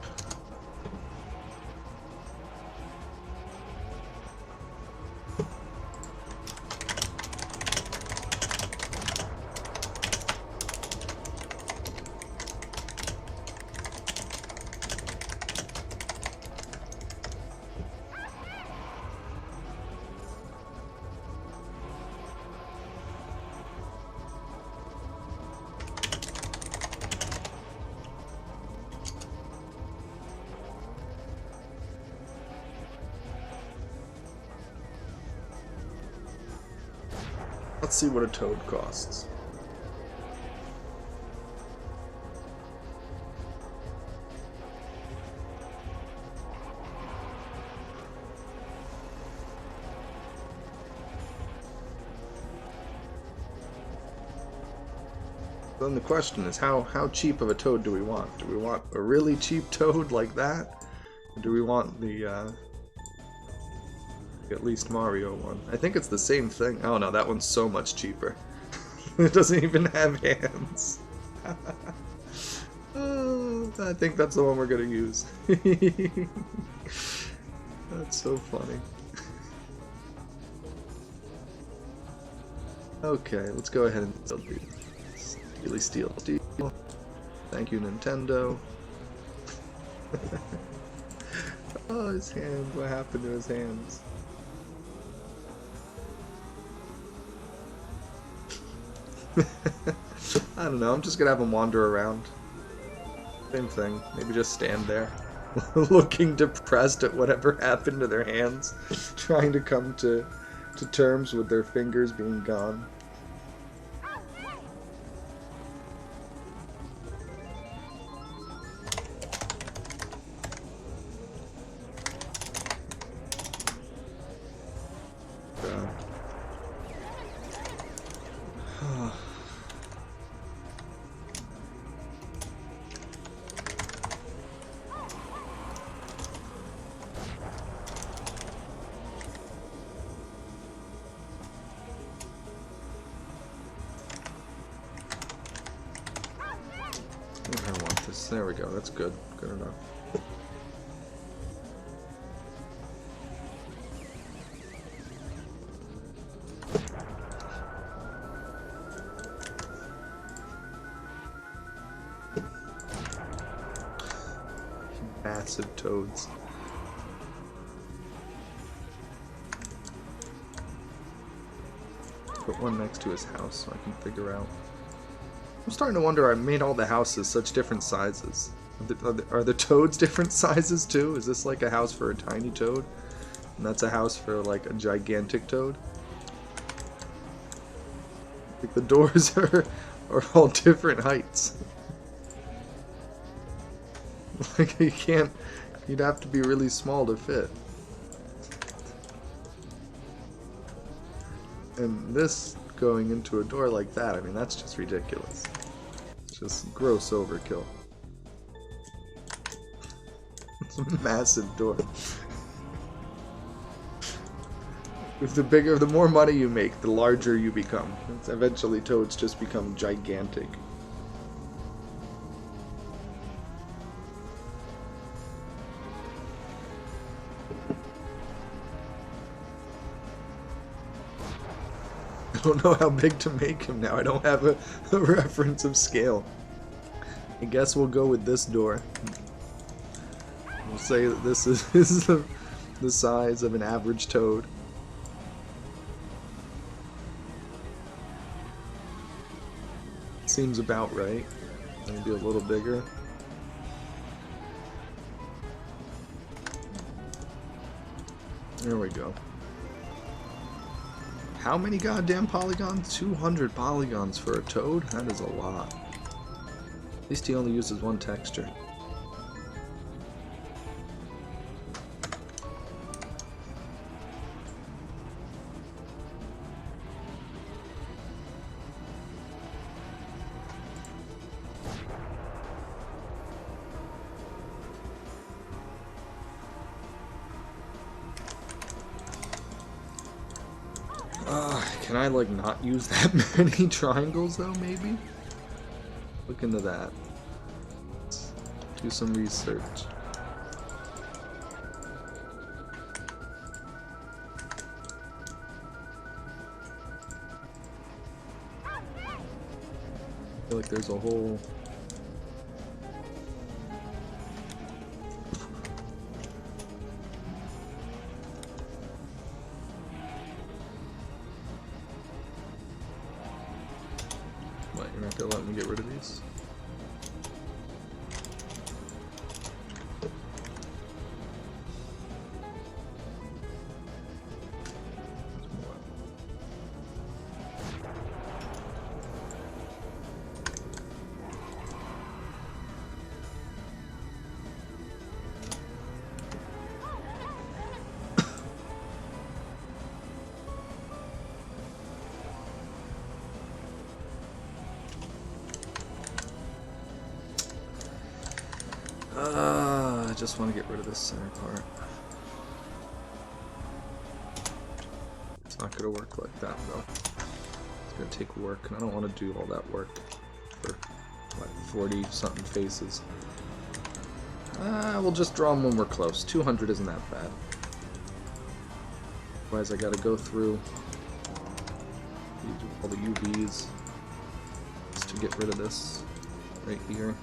Let's see what a toad costs. Then the question is, how cheap of a toad do we want? Do we want a really cheap toad like that? Or do we want the at least Mario one? I think it's the same thing. Oh no, that one's so much cheaper. It doesn't even have hands. Oh, I think that's the one we're gonna use. That's so funny. Okay, let's go ahead and steal. Thank you, Nintendo. Oh, his hands. What happened to his hands? I don't know, I'm just gonna have them wander around. Same thing, maybe just stand there, looking depressed at whatever happened to their hands, trying to come to terms with their fingers being gone. I don't want this. There we go. That's good. Good enough. Massive toads. Put one next to his house so I can figure out. I'm starting to wonder, I made all the houses such different sizes. Are the toads different sizes too? Is this like a house for a tiny toad? And that's a house for like a gigantic toad? Like the doors are all different heights. Like you can't, you'd have to be really small to fit. And this going into a door like that, I mean, that's just ridiculous. It's just gross overkill. It's a massive door. If the more money you make, the larger you become. Eventually toads just become gigantic. I don't know how big to make him now. I don't have a reference of scale. I guess we'll go with this door. We'll say that this is the size of an average toad. Seems about right. Maybe a little bigger. There we go. How many goddamn polygons? 200 polygons for a toad? That is a lot. At least he only uses one texture. Can I, like, not use that many triangles, though, maybe? Look into that. Let's do some research. I feel like there's a whole... What, you're not gonna let me get rid of these? I just want to get rid of this center part. It's not going to work like that, though. It's going to take work, and I don't want to do all that work for, what, 40-something faces. We'll just draw them when we're close. 200 isn't that bad. Otherwise, I got to go through all the UVs just to get rid of this right here.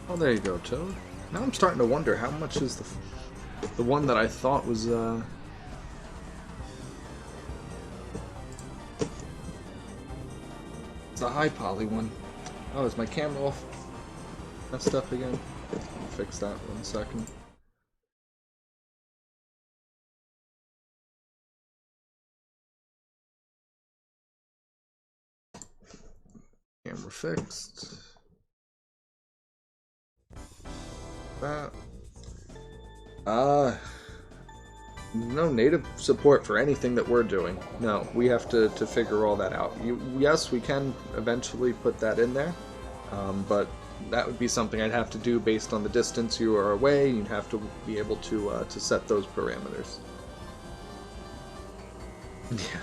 Oh, there you go, Toad. Now I'm starting to wonder how much is the one that I thought was it's a high poly one. Oh, is my camera all messed up again? I'll fix that 1 second. Camera fixed. That. No native support for anything that we're doing. No, we have to figure all that out. Yes, we can eventually put that in there, but that would be something I'd have to do based on the distance you are away. You'd have to be able to set those parameters. Yeah.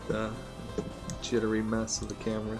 The jittery mess of the camera.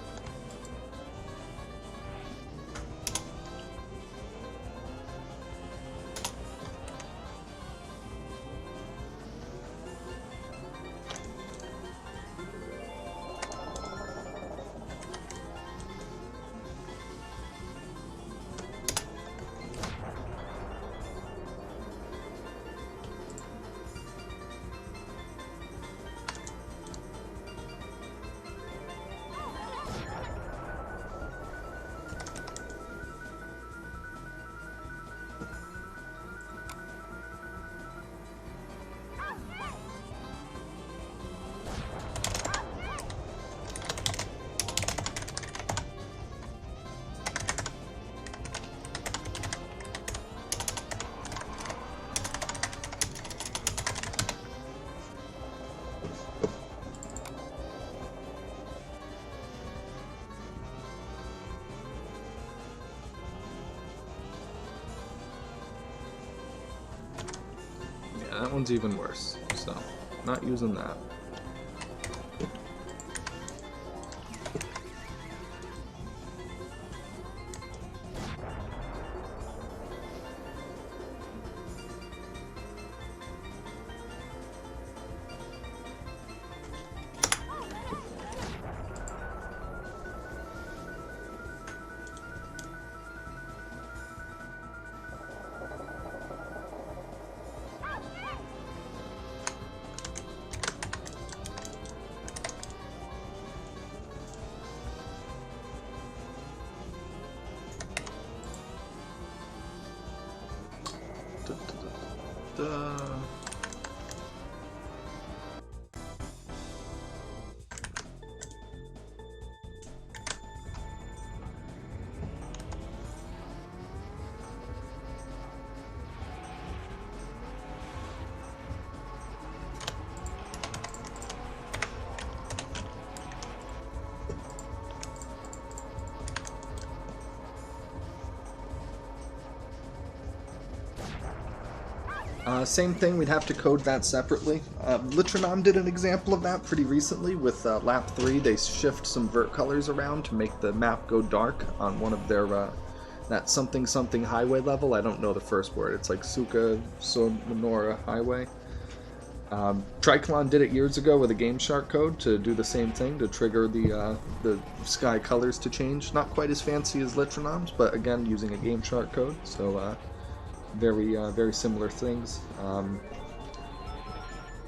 That one's even worse, so not using that. Same thing, we'd have to code that separately. Litronom did an example of that pretty recently with lap 3. They shift some vert colors around to make the map go dark on one of their, that something something highway level. I don't know the first word. It's like Suka Sonora Highway. Triclon did it years ago with a Game Shark code to do the same thing, to trigger the sky colors to change. Not quite as fancy as Litronom's, but again, using a Game Shark code, so very similar things.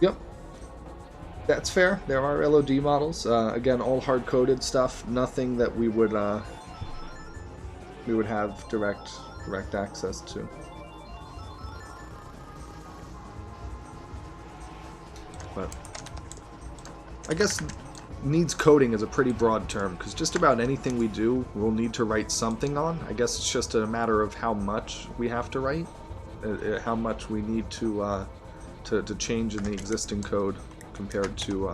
Yep, that's fair. There are LOD models. Again, all hard-coded stuff. Nothing that we would have direct access to. But I guess needs coding is a pretty broad term, because just about anything we do we'll need to write something on. I guess it's just a matter of how much we have to write, how much we need to change in the existing code compared to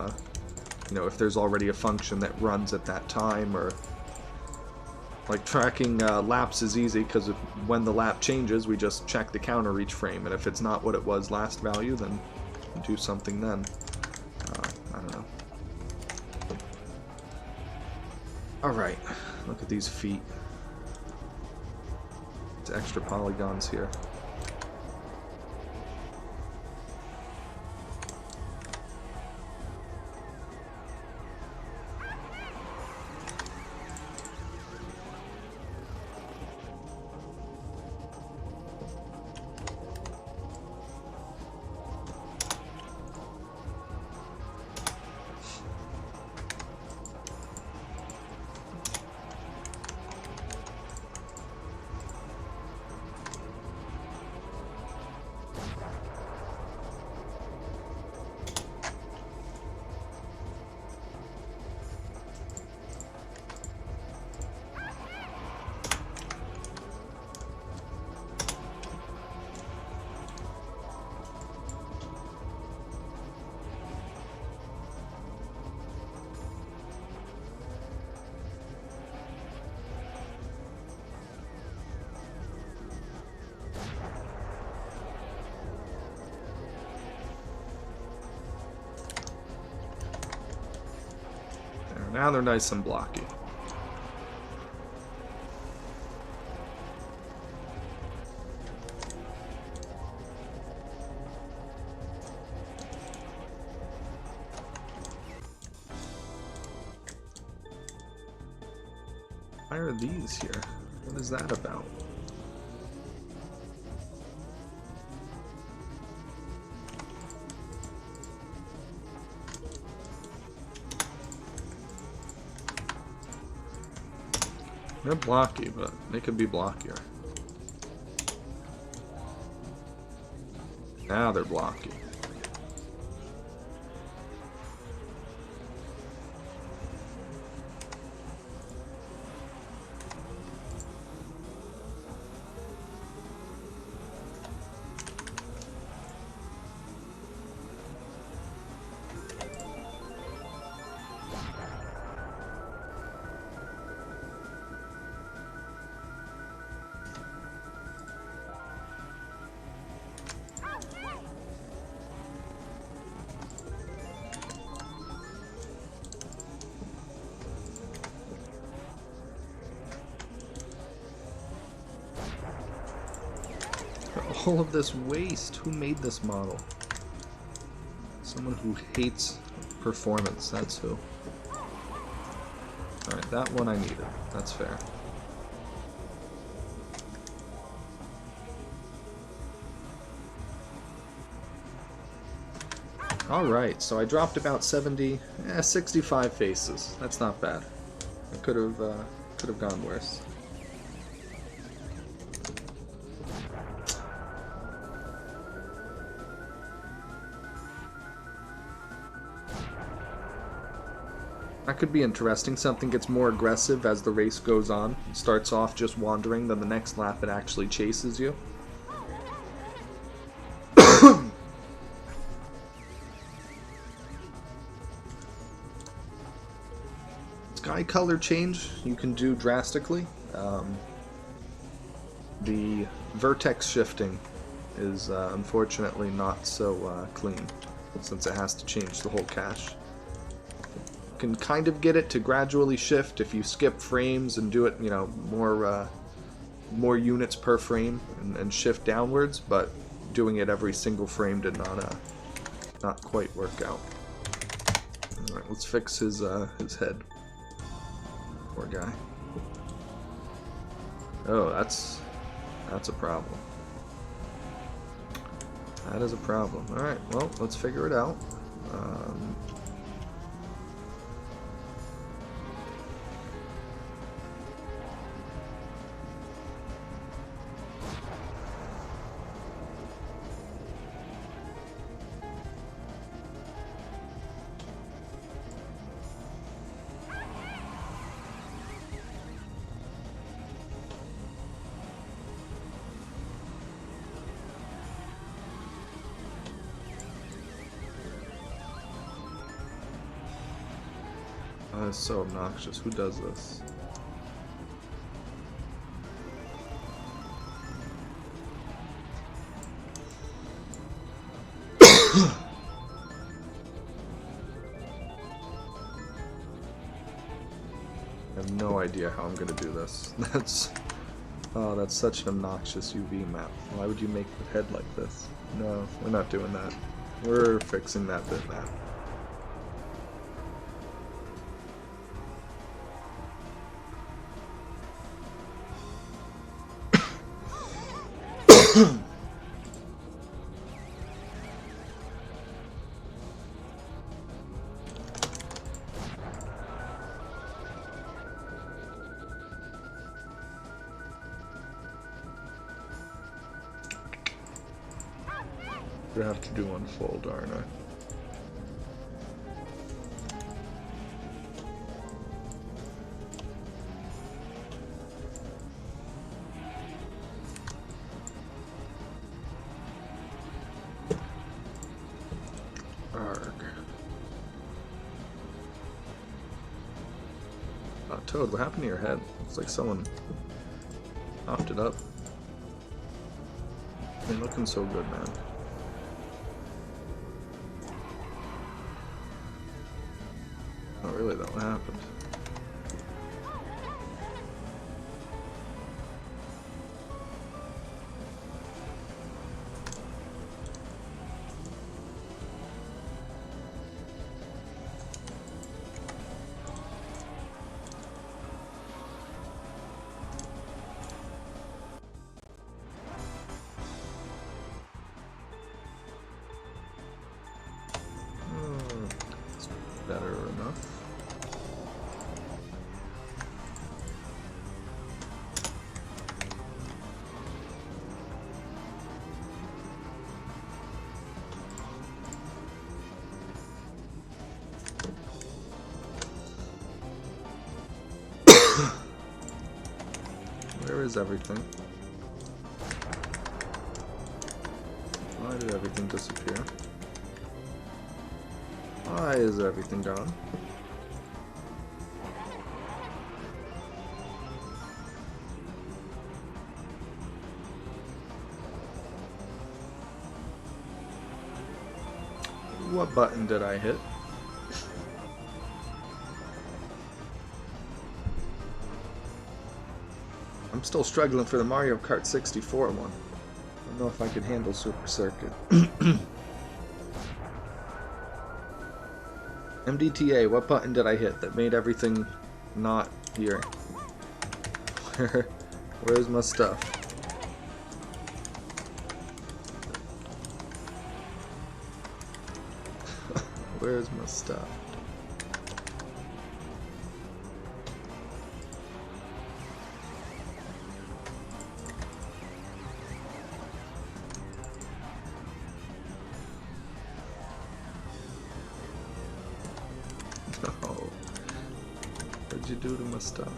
you know, if there's already a function that runs at that time. Or like tracking laps is easy, because when the lap changes we just check the counter each frame, and if it's not what it was last value, then do something then. I don't know. Alright, look at these feet. It's extra polygons here. Now they're nice and blocky. Why are these here? What is that about? They're blocky, but they could be blockier. Now they're blocky. All of this waste. Who made this model? Someone who hates performance. That's who. Alright, that one I needed. That's fair. Alright, so I dropped about 65 faces. That's not bad. I could have gone worse. That could be interesting. Something gets more aggressive as the race goes on. It starts off just wandering, then the next lap it actually chases you. Sky color change you can do drastically. The vertex shifting is unfortunately not so clean, since it has to change the whole cache. Can kind of get it to gradually shift if you skip frames and do it, you know, more units per frame and shift downwards, but doing it every single frame did not quite work out. All right, let's fix his head. Poor guy. Oh, that's a problem. That is a problem. All right, well, let's figure it out. That is so obnoxious. Who does this? I have no idea how I'm gonna do this. That's such an obnoxious UV map. Why would you make the head like this? No, we're not doing that. We're fixing that bitmap. I have to do unfold, aren't I? Arg. Oh, Toad, what happened to your head? It's like someone hopped it up. You're looking so good, man. Not really, that what happened. is everything? Why did everything disappear? Why is everything gone? What button did I hit? I'm still struggling for the Mario Kart 64 one. I don't know if I could handle Super Circuit. MDTA, what button did I hit that made everything not here? Where's my stuff? Where's my stuff? No. What'd you do to my stuff?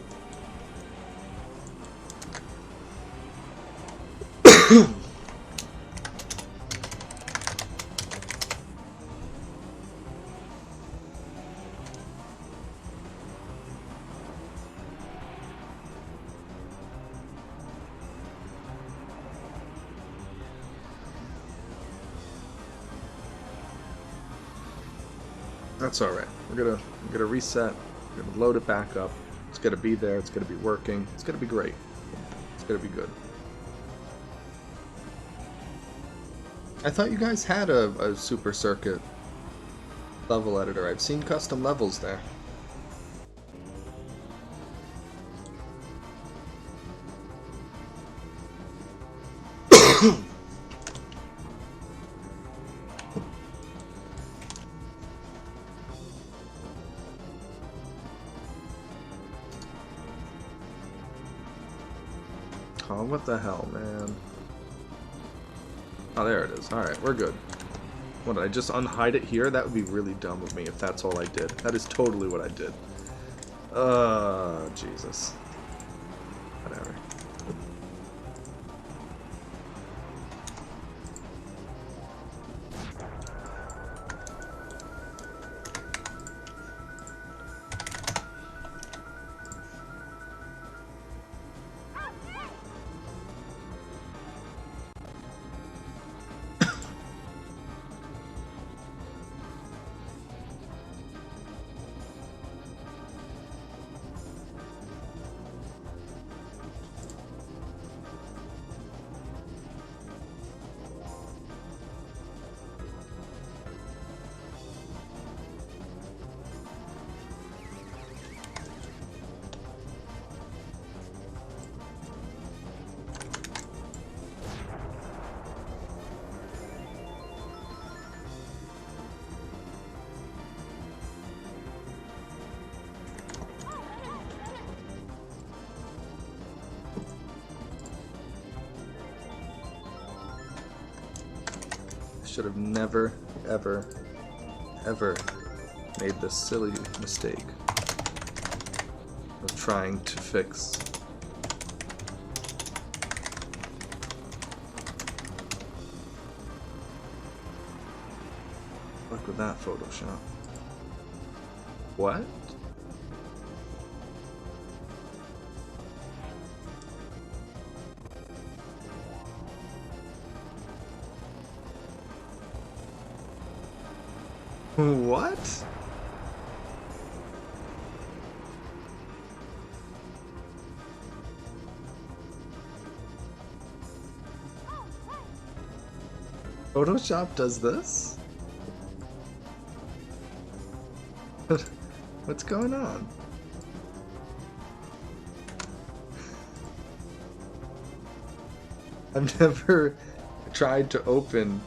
That's alright. We're gonna reset, we're gonna load it back up. It's gonna be there, it's gonna be working, it's gonna be great. It's gonna be good. I thought you guys had a Super Circuit level editor. I've seen custom levels there. Oh, what the hell, man? Oh, there it is. Alright, we're good. What, did I just unhide it here? That would be really dumb of me if that's all I did. That is totally what I did. Jesus. Whatever. Should have never, ever, ever made this silly mistake of trying to fix. Look with that Photoshop. What? What? Photoshop does this? What's going on? I've never tried to open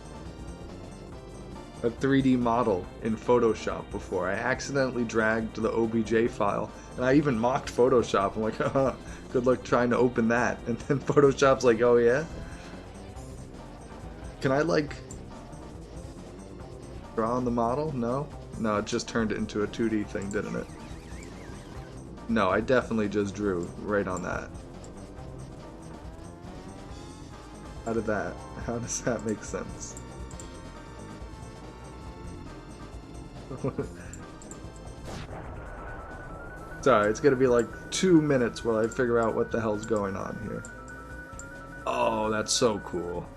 a 3D model in Photoshop before. I accidentally dragged the OBJ file, and I even mocked Photoshop. I'm like, good luck trying to open that. And then Photoshop's like, oh yeah? Can I, like, draw on the model? No? No, it just turned it into a 2D thing, didn't it? No, I definitely just drew right on that. How does that make sense? Sorry, it's gonna be like 2 minutes while I figure out what the hell's going on here. Oh, that's so cool.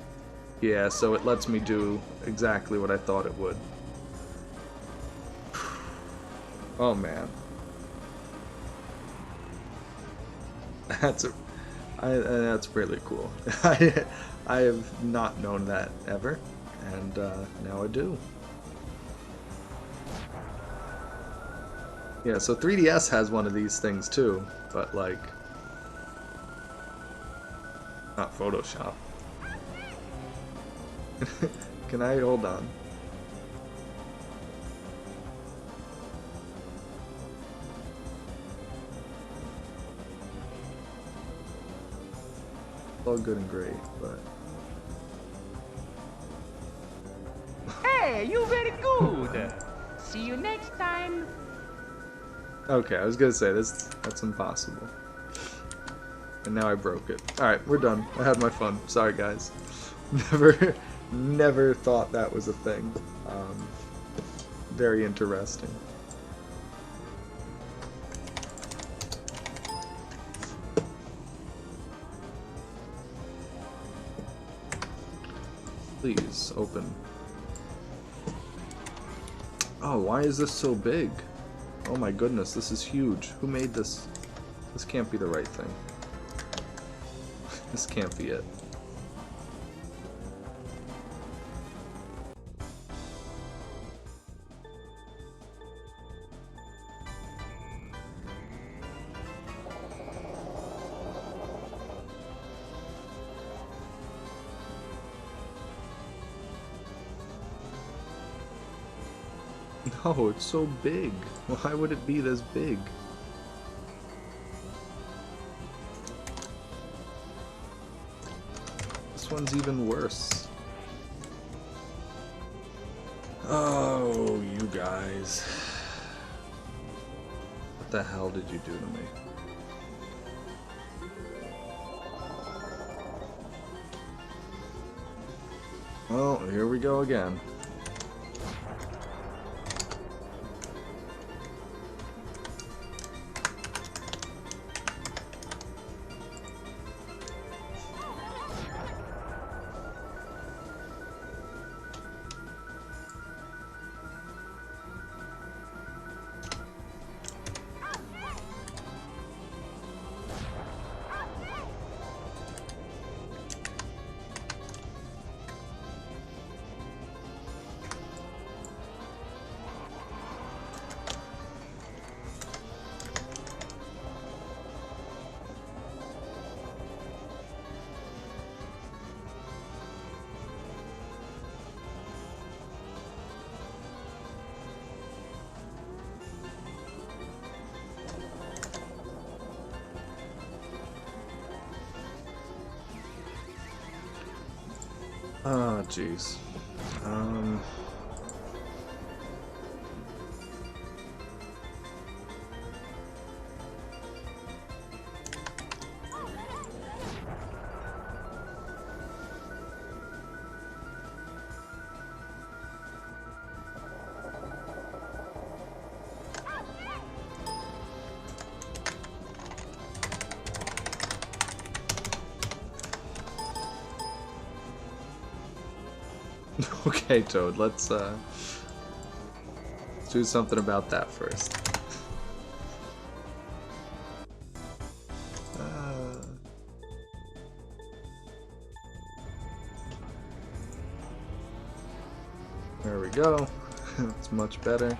Yeah, so it lets me do exactly what I thought it would. Oh man. That's really cool. I have not known that ever, and now I do. Yeah, so 3DS has one of these things too, but like, not Photoshop. Can I hold on? All good and great, but Hey, you very good. See you next time. okay, I was gonna say that's impossible. And now I broke it. Alright, we're done. I had my fun. Sorry guys. Never thought that was a thing. Very interesting. Please, open. Oh, why is this so big? Oh my goodness, this is huge. Who made this? This can't be the right thing. This can't be it. No, it's so big. Why would it be this big? This one's even worse. Oh, you guys. What the hell did you do to me? Well, here we go again. Oh, jeez. Okay, Toad, let's do something about that first. There we go. It's much better.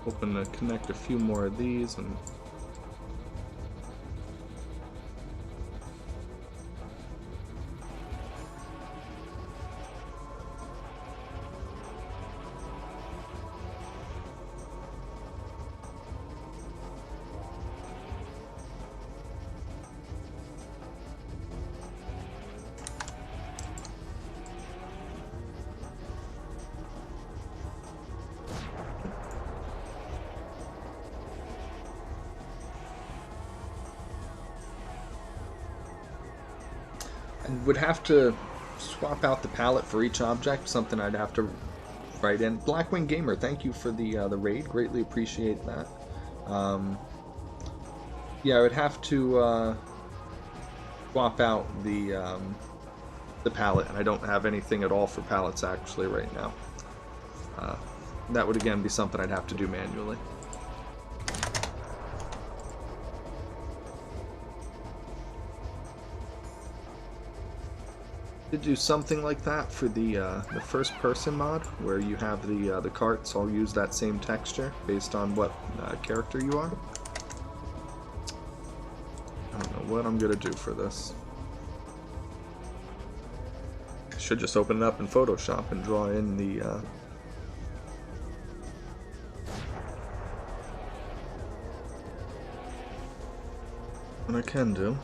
Hoping to connect a few more of these and would have to swap out the palette for each object, something I'd have to write in. Blackwing Gamer, thank you for the raid, greatly appreciate that. Yeah, I would have to swap out the palette, and I don't have anything at all for palettes actually right now. That would again be something I'd have to do manually. To do something like that for the first person mod, where you have the carts all use that same texture based on what character you are. I don't know what I'm gonna do for this. I should just open it up in Photoshop and draw in the what I can do.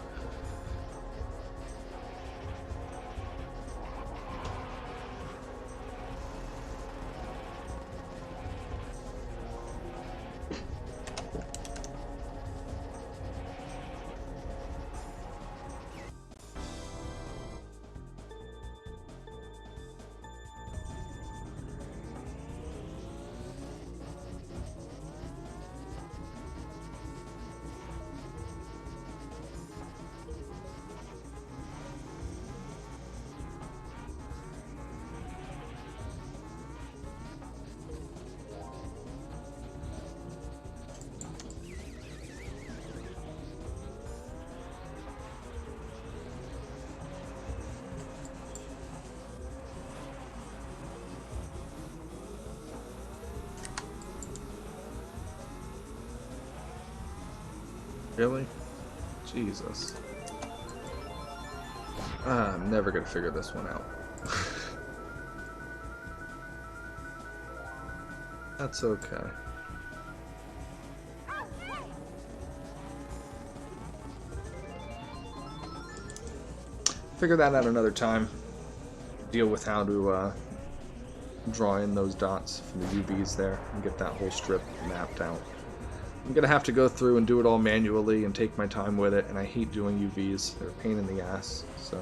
Really? Jesus. I'm never gonna figure this one out. That's okay. Figure that out another time. Deal with how to draw in those dots from the UVs there and get that whole strip mapped out. I'm gonna have to go through and do it all manually and take my time with it, and I hate doing UVs. They're a pain in the ass, so...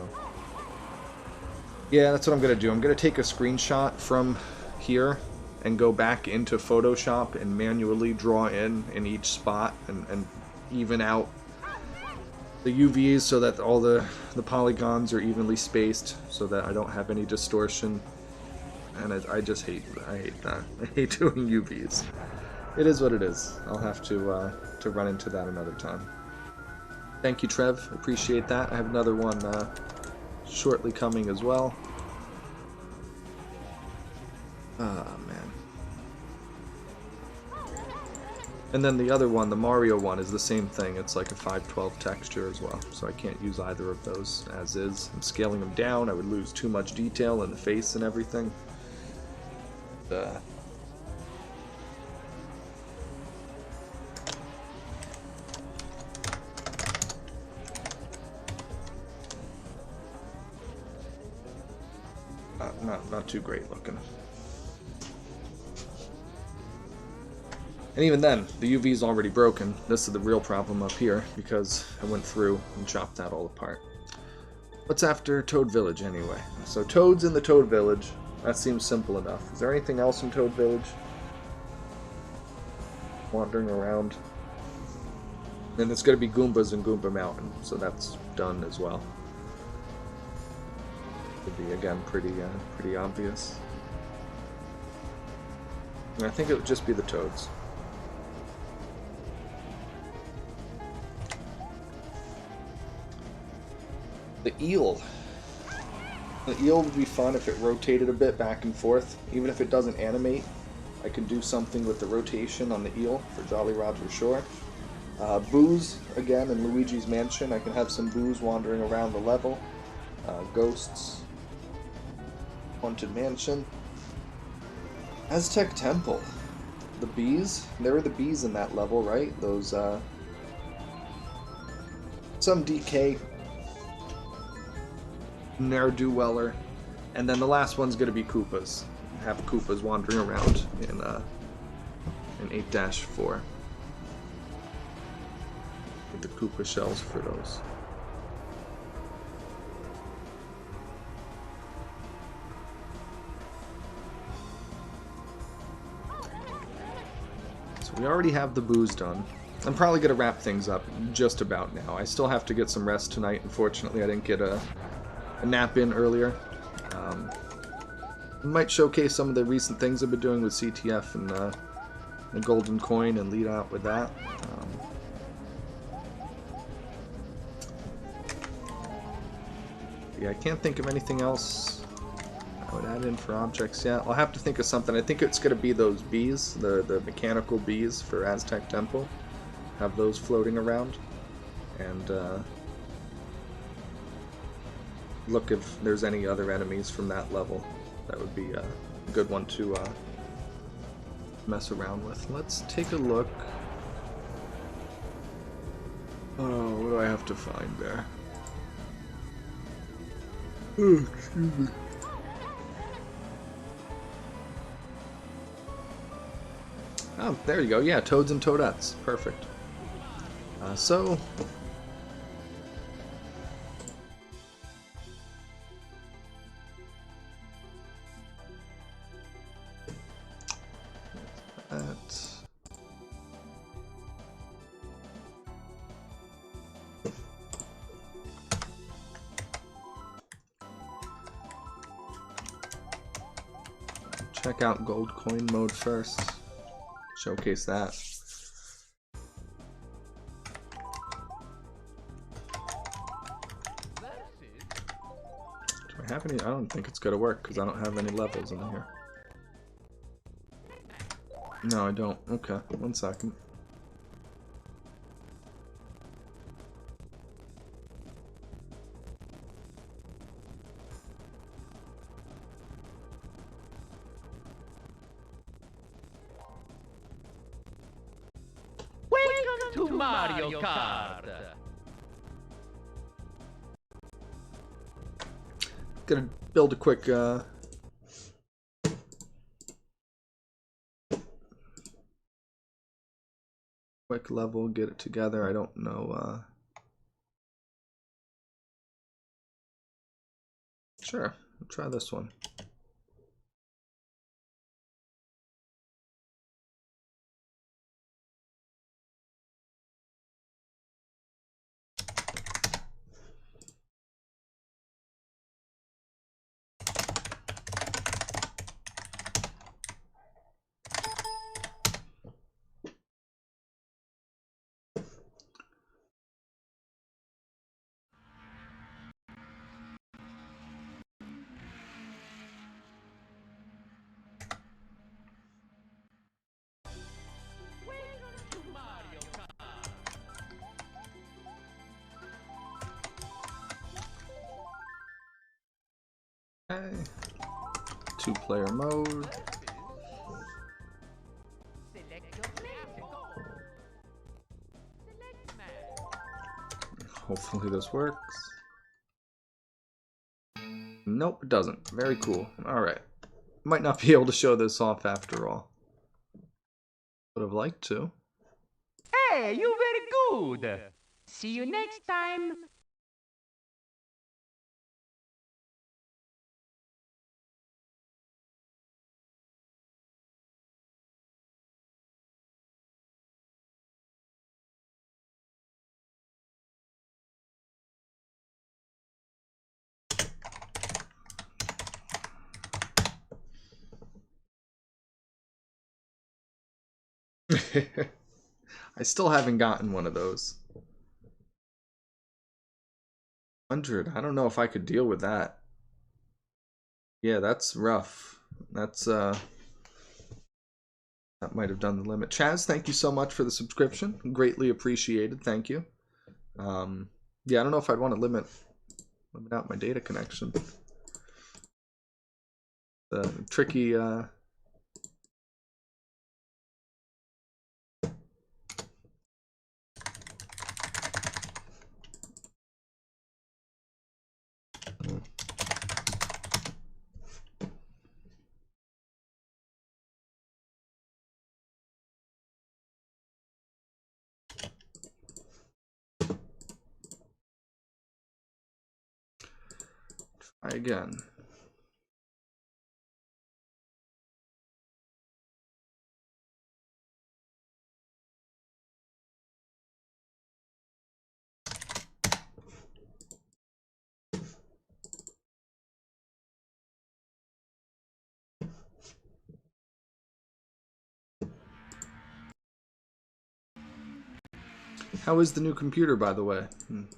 Yeah, that's what I'm gonna do. I'm gonna take a screenshot from here and go back into Photoshop and manually draw in each spot and even out the UVs so that all the polygons are evenly spaced so that I don't have any distortion. And I just hate that. I hate doing UVs. It is what it is. I'll have to run into that another time. Thank you, Trev. Appreciate that. I have another one shortly coming as well. Ah, man. And then the other one, the Mario one, is the same thing. It's like a 512 texture as well, so I can't use either of those as is. I'm scaling them down. I would lose too much detail in the face and everything. Not too great looking. And even then, the UV's already broken. This is the real problem up here, because I went through and chopped that all apart. What's after Toad Village, anyway? So Toad's in the Toad Village. That seems simple enough. Is there anything else in Toad Village? Wandering around. And it's going to be Goombas and Goomba Mountain, so that's done as well. Would be, again, pretty obvious. And I think it would just be the Toads. The eel. The eel would be fun if it rotated a bit back and forth. Even if it doesn't animate, I can do something with the rotation on the eel for Jolly Roger Shore. Booze, again, in Luigi's Mansion. I can have some booze wandering around the level. Ghosts. Haunted Mansion. Aztec Temple. The bees? There were the bees in that level, right? Those, some DK. Ne'er-do-weller. And then the last one's gonna be Koopas. Have Koopas wandering around in 8-4. Get the Koopa shells for those. So we already have the booze done. I'm probably gonna wrap things up just about now. I still have to get some rest tonight. Unfortunately, I didn't get a nap in earlier. Might showcase some of the recent things I've been doing with CTF and the golden coin and lead out with that. Yeah, I can't think of anything else I would add in for objects yet. I'll have to think of something. I think it's going to be those bees, the mechanical bees for Aztec Temple. Have those floating around. And look if there's any other enemies from that level. That would be a good one to mess around with. Let's take a look. Oh, what do I have to find there? Oh, excuse me. Oh, there you go. Yeah, Toads and Toadettes. Perfect. So... check out gold coin mode first. Showcase that. Do I have any? I don't think it's gonna work because I don't have any levels in here. No, I don't. Okay, 1 second. Welcome to Mario Kart. Gonna build a quick level, get it together. I don't know. Sure, I'll try this one. Okay. 2-player mode. Hopefully this works. Nope, it doesn't. Very cool. Alright. Might not be able to show this off after all. Would have liked to. Hey, you very good. See you next time. I still haven't gotten one of those. 100. I don't know if I could deal with that. Yeah, that's rough. That's That might have done the limit. Chaz, thank you so much for the subscription. Greatly appreciated. Thank you. Yeah, I don't know if I'd want to limit out my data connection. The tricky. Try again. How is the new computer, by the way?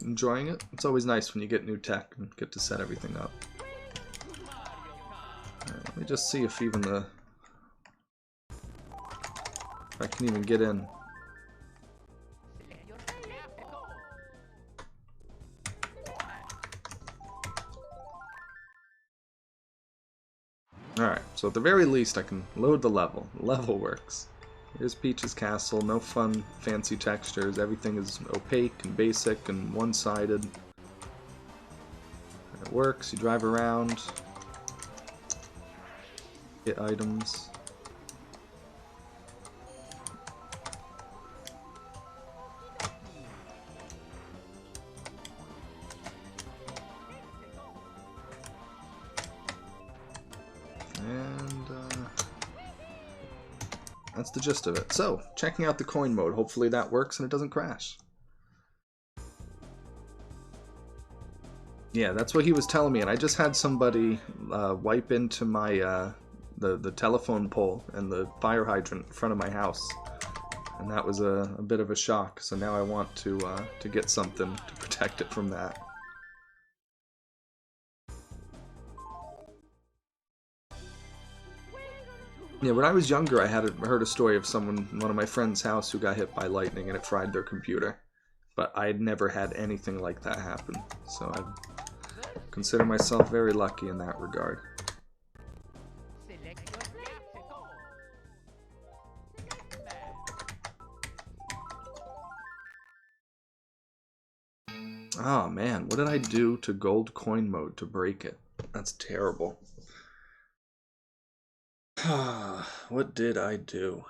Enjoying it? It's always nice when you get new tech and get to set everything up. Right, let me just see if even if I can even get in. Alright, so at the very least I can load the level. The level works. Here's Peach's castle, no fun, fancy textures, everything is opaque and basic and one-sided. It works, you drive around, get items. That's the gist of it. So, checking out the coin mode. Hopefully that works and it doesn't crash. Yeah, that's what he was telling me, and I just had somebody wipe into my the telephone pole and the fire hydrant in front of my house, and that was a bit of a shock. So now I want to get something to protect it from that. Yeah, when I was younger, I had heard a story of someone in one of my friend's house who got hit by lightning and it fried their computer. But I'd never had anything like that happen, so I consider myself very lucky in that regard. Oh man, what did I do to gold coin mode to break it? That's terrible. What did I do?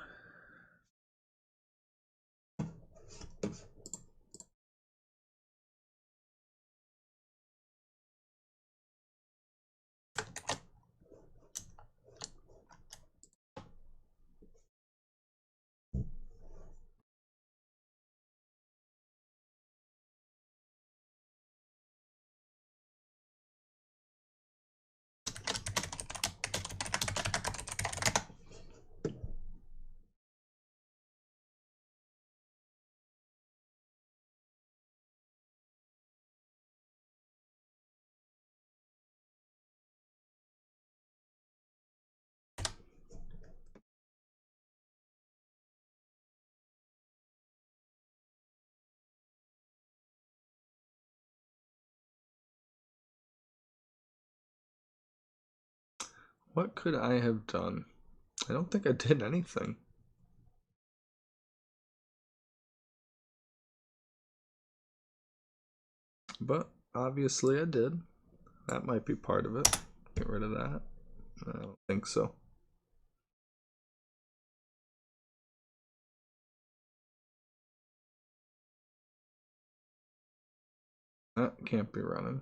What could I have done? I don't think I did anything. But obviously I did. That might be part of it. Get rid of that. I don't think so. That can't be running.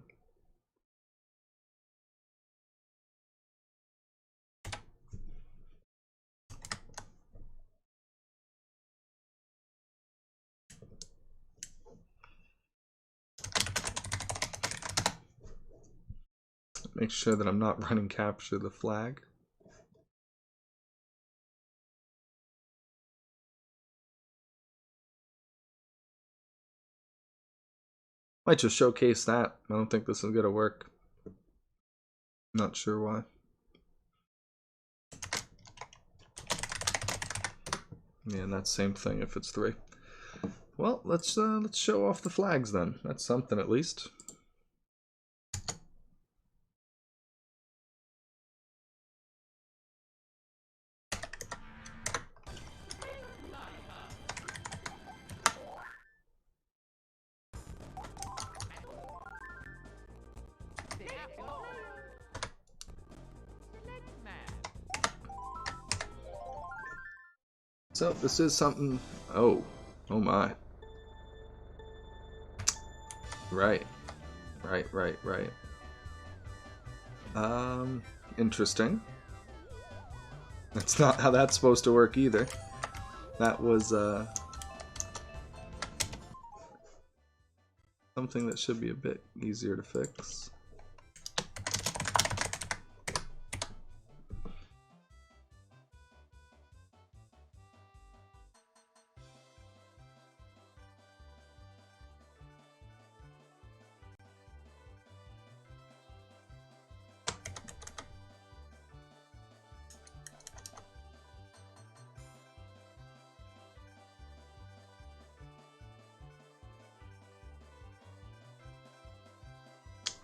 Make sure that I'm not running capture the flag. Might just showcase that. I don't think this is gonna work. Not sure why. Yeah, and that's same thing if it's 3. Well, let's show off the flags then. That's something at least. So this is something. Oh my. Right. Interesting. That's not how that's supposed to work either. That was something that should be a bit easier to fix.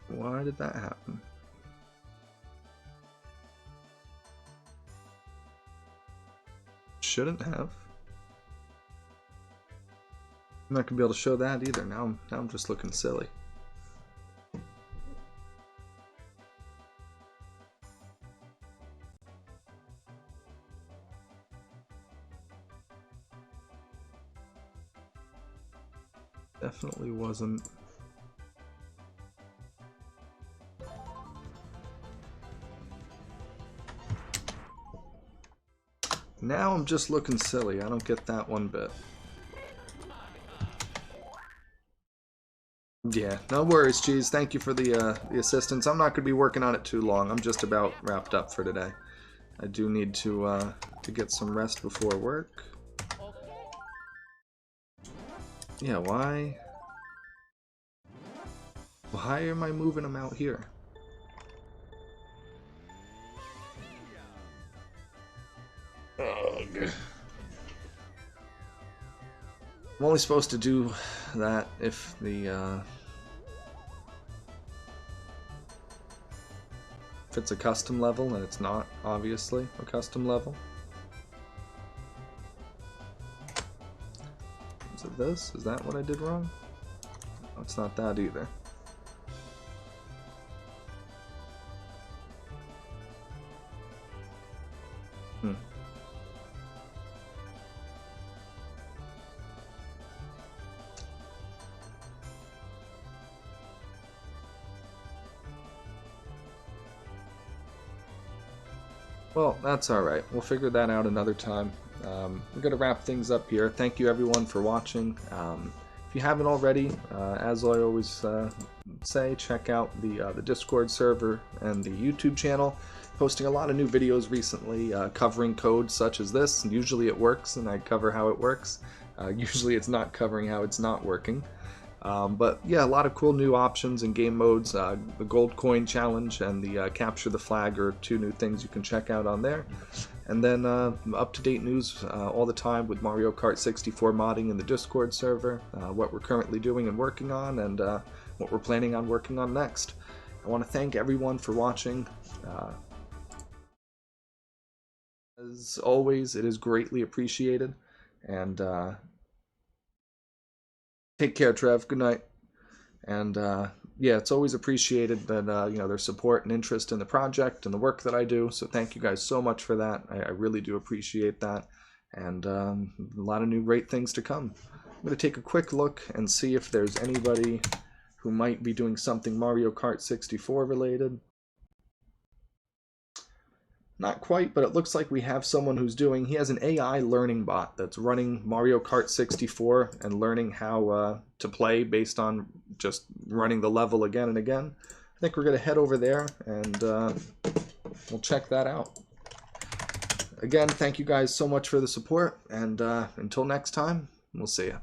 Why did that happen? Shouldn't have. I'm not gonna be able to show that either. Now I'm just looking silly. Definitely wasn't. Now I'm just looking silly. I don't get that one bit. Yeah, no worries, Cheese. Thank you for the assistance. I'm not going to be working on it too long. I'm just about wrapped up for today. I do need to get some rest before work. Yeah, why? Why am I moving them out here? Ugh. I'm only supposed to do that if the if it's a custom level, and it's not obviously a custom level. Is it this? Is that what I did wrong? No, it's not that either. Well, that's alright. We'll figure that out another time. We're going to wrap things up here. Thank you everyone for watching. If you haven't already, as I always say, check out the Discord server and the YouTube channel. Posting a lot of new videos recently covering code such as this. Usually it works and I cover how it works. Usually it's not covering how it's not working. But yeah, a lot of cool new options and game modes. The gold coin challenge and the capture the flag are 2 new things you can check out on there. And then up-to-date news all the time with Mario Kart 64 modding in the Discord server, what we're currently doing and working on, and what we're planning on working on next. I want to thank everyone for watching. As always, it is greatly appreciated. And take care, Trev. Good night. And yeah, it's always appreciated that you know, their support and interest in the project and the work that I do. So thank you guys so much for that. I really do appreciate that. And a lot of new great things to come. I'm going to take a quick look and see if there's anybody who might be doing something Mario Kart 64 related. Not quite, but it looks like we have someone who's doing, he has an AI learning bot that's running Mario Kart 64 and learning how to play based on just running the level again and again. I think we're going to head over there and we'll check that out. Again, thank you guys so much for the support, and until next time, we'll see ya.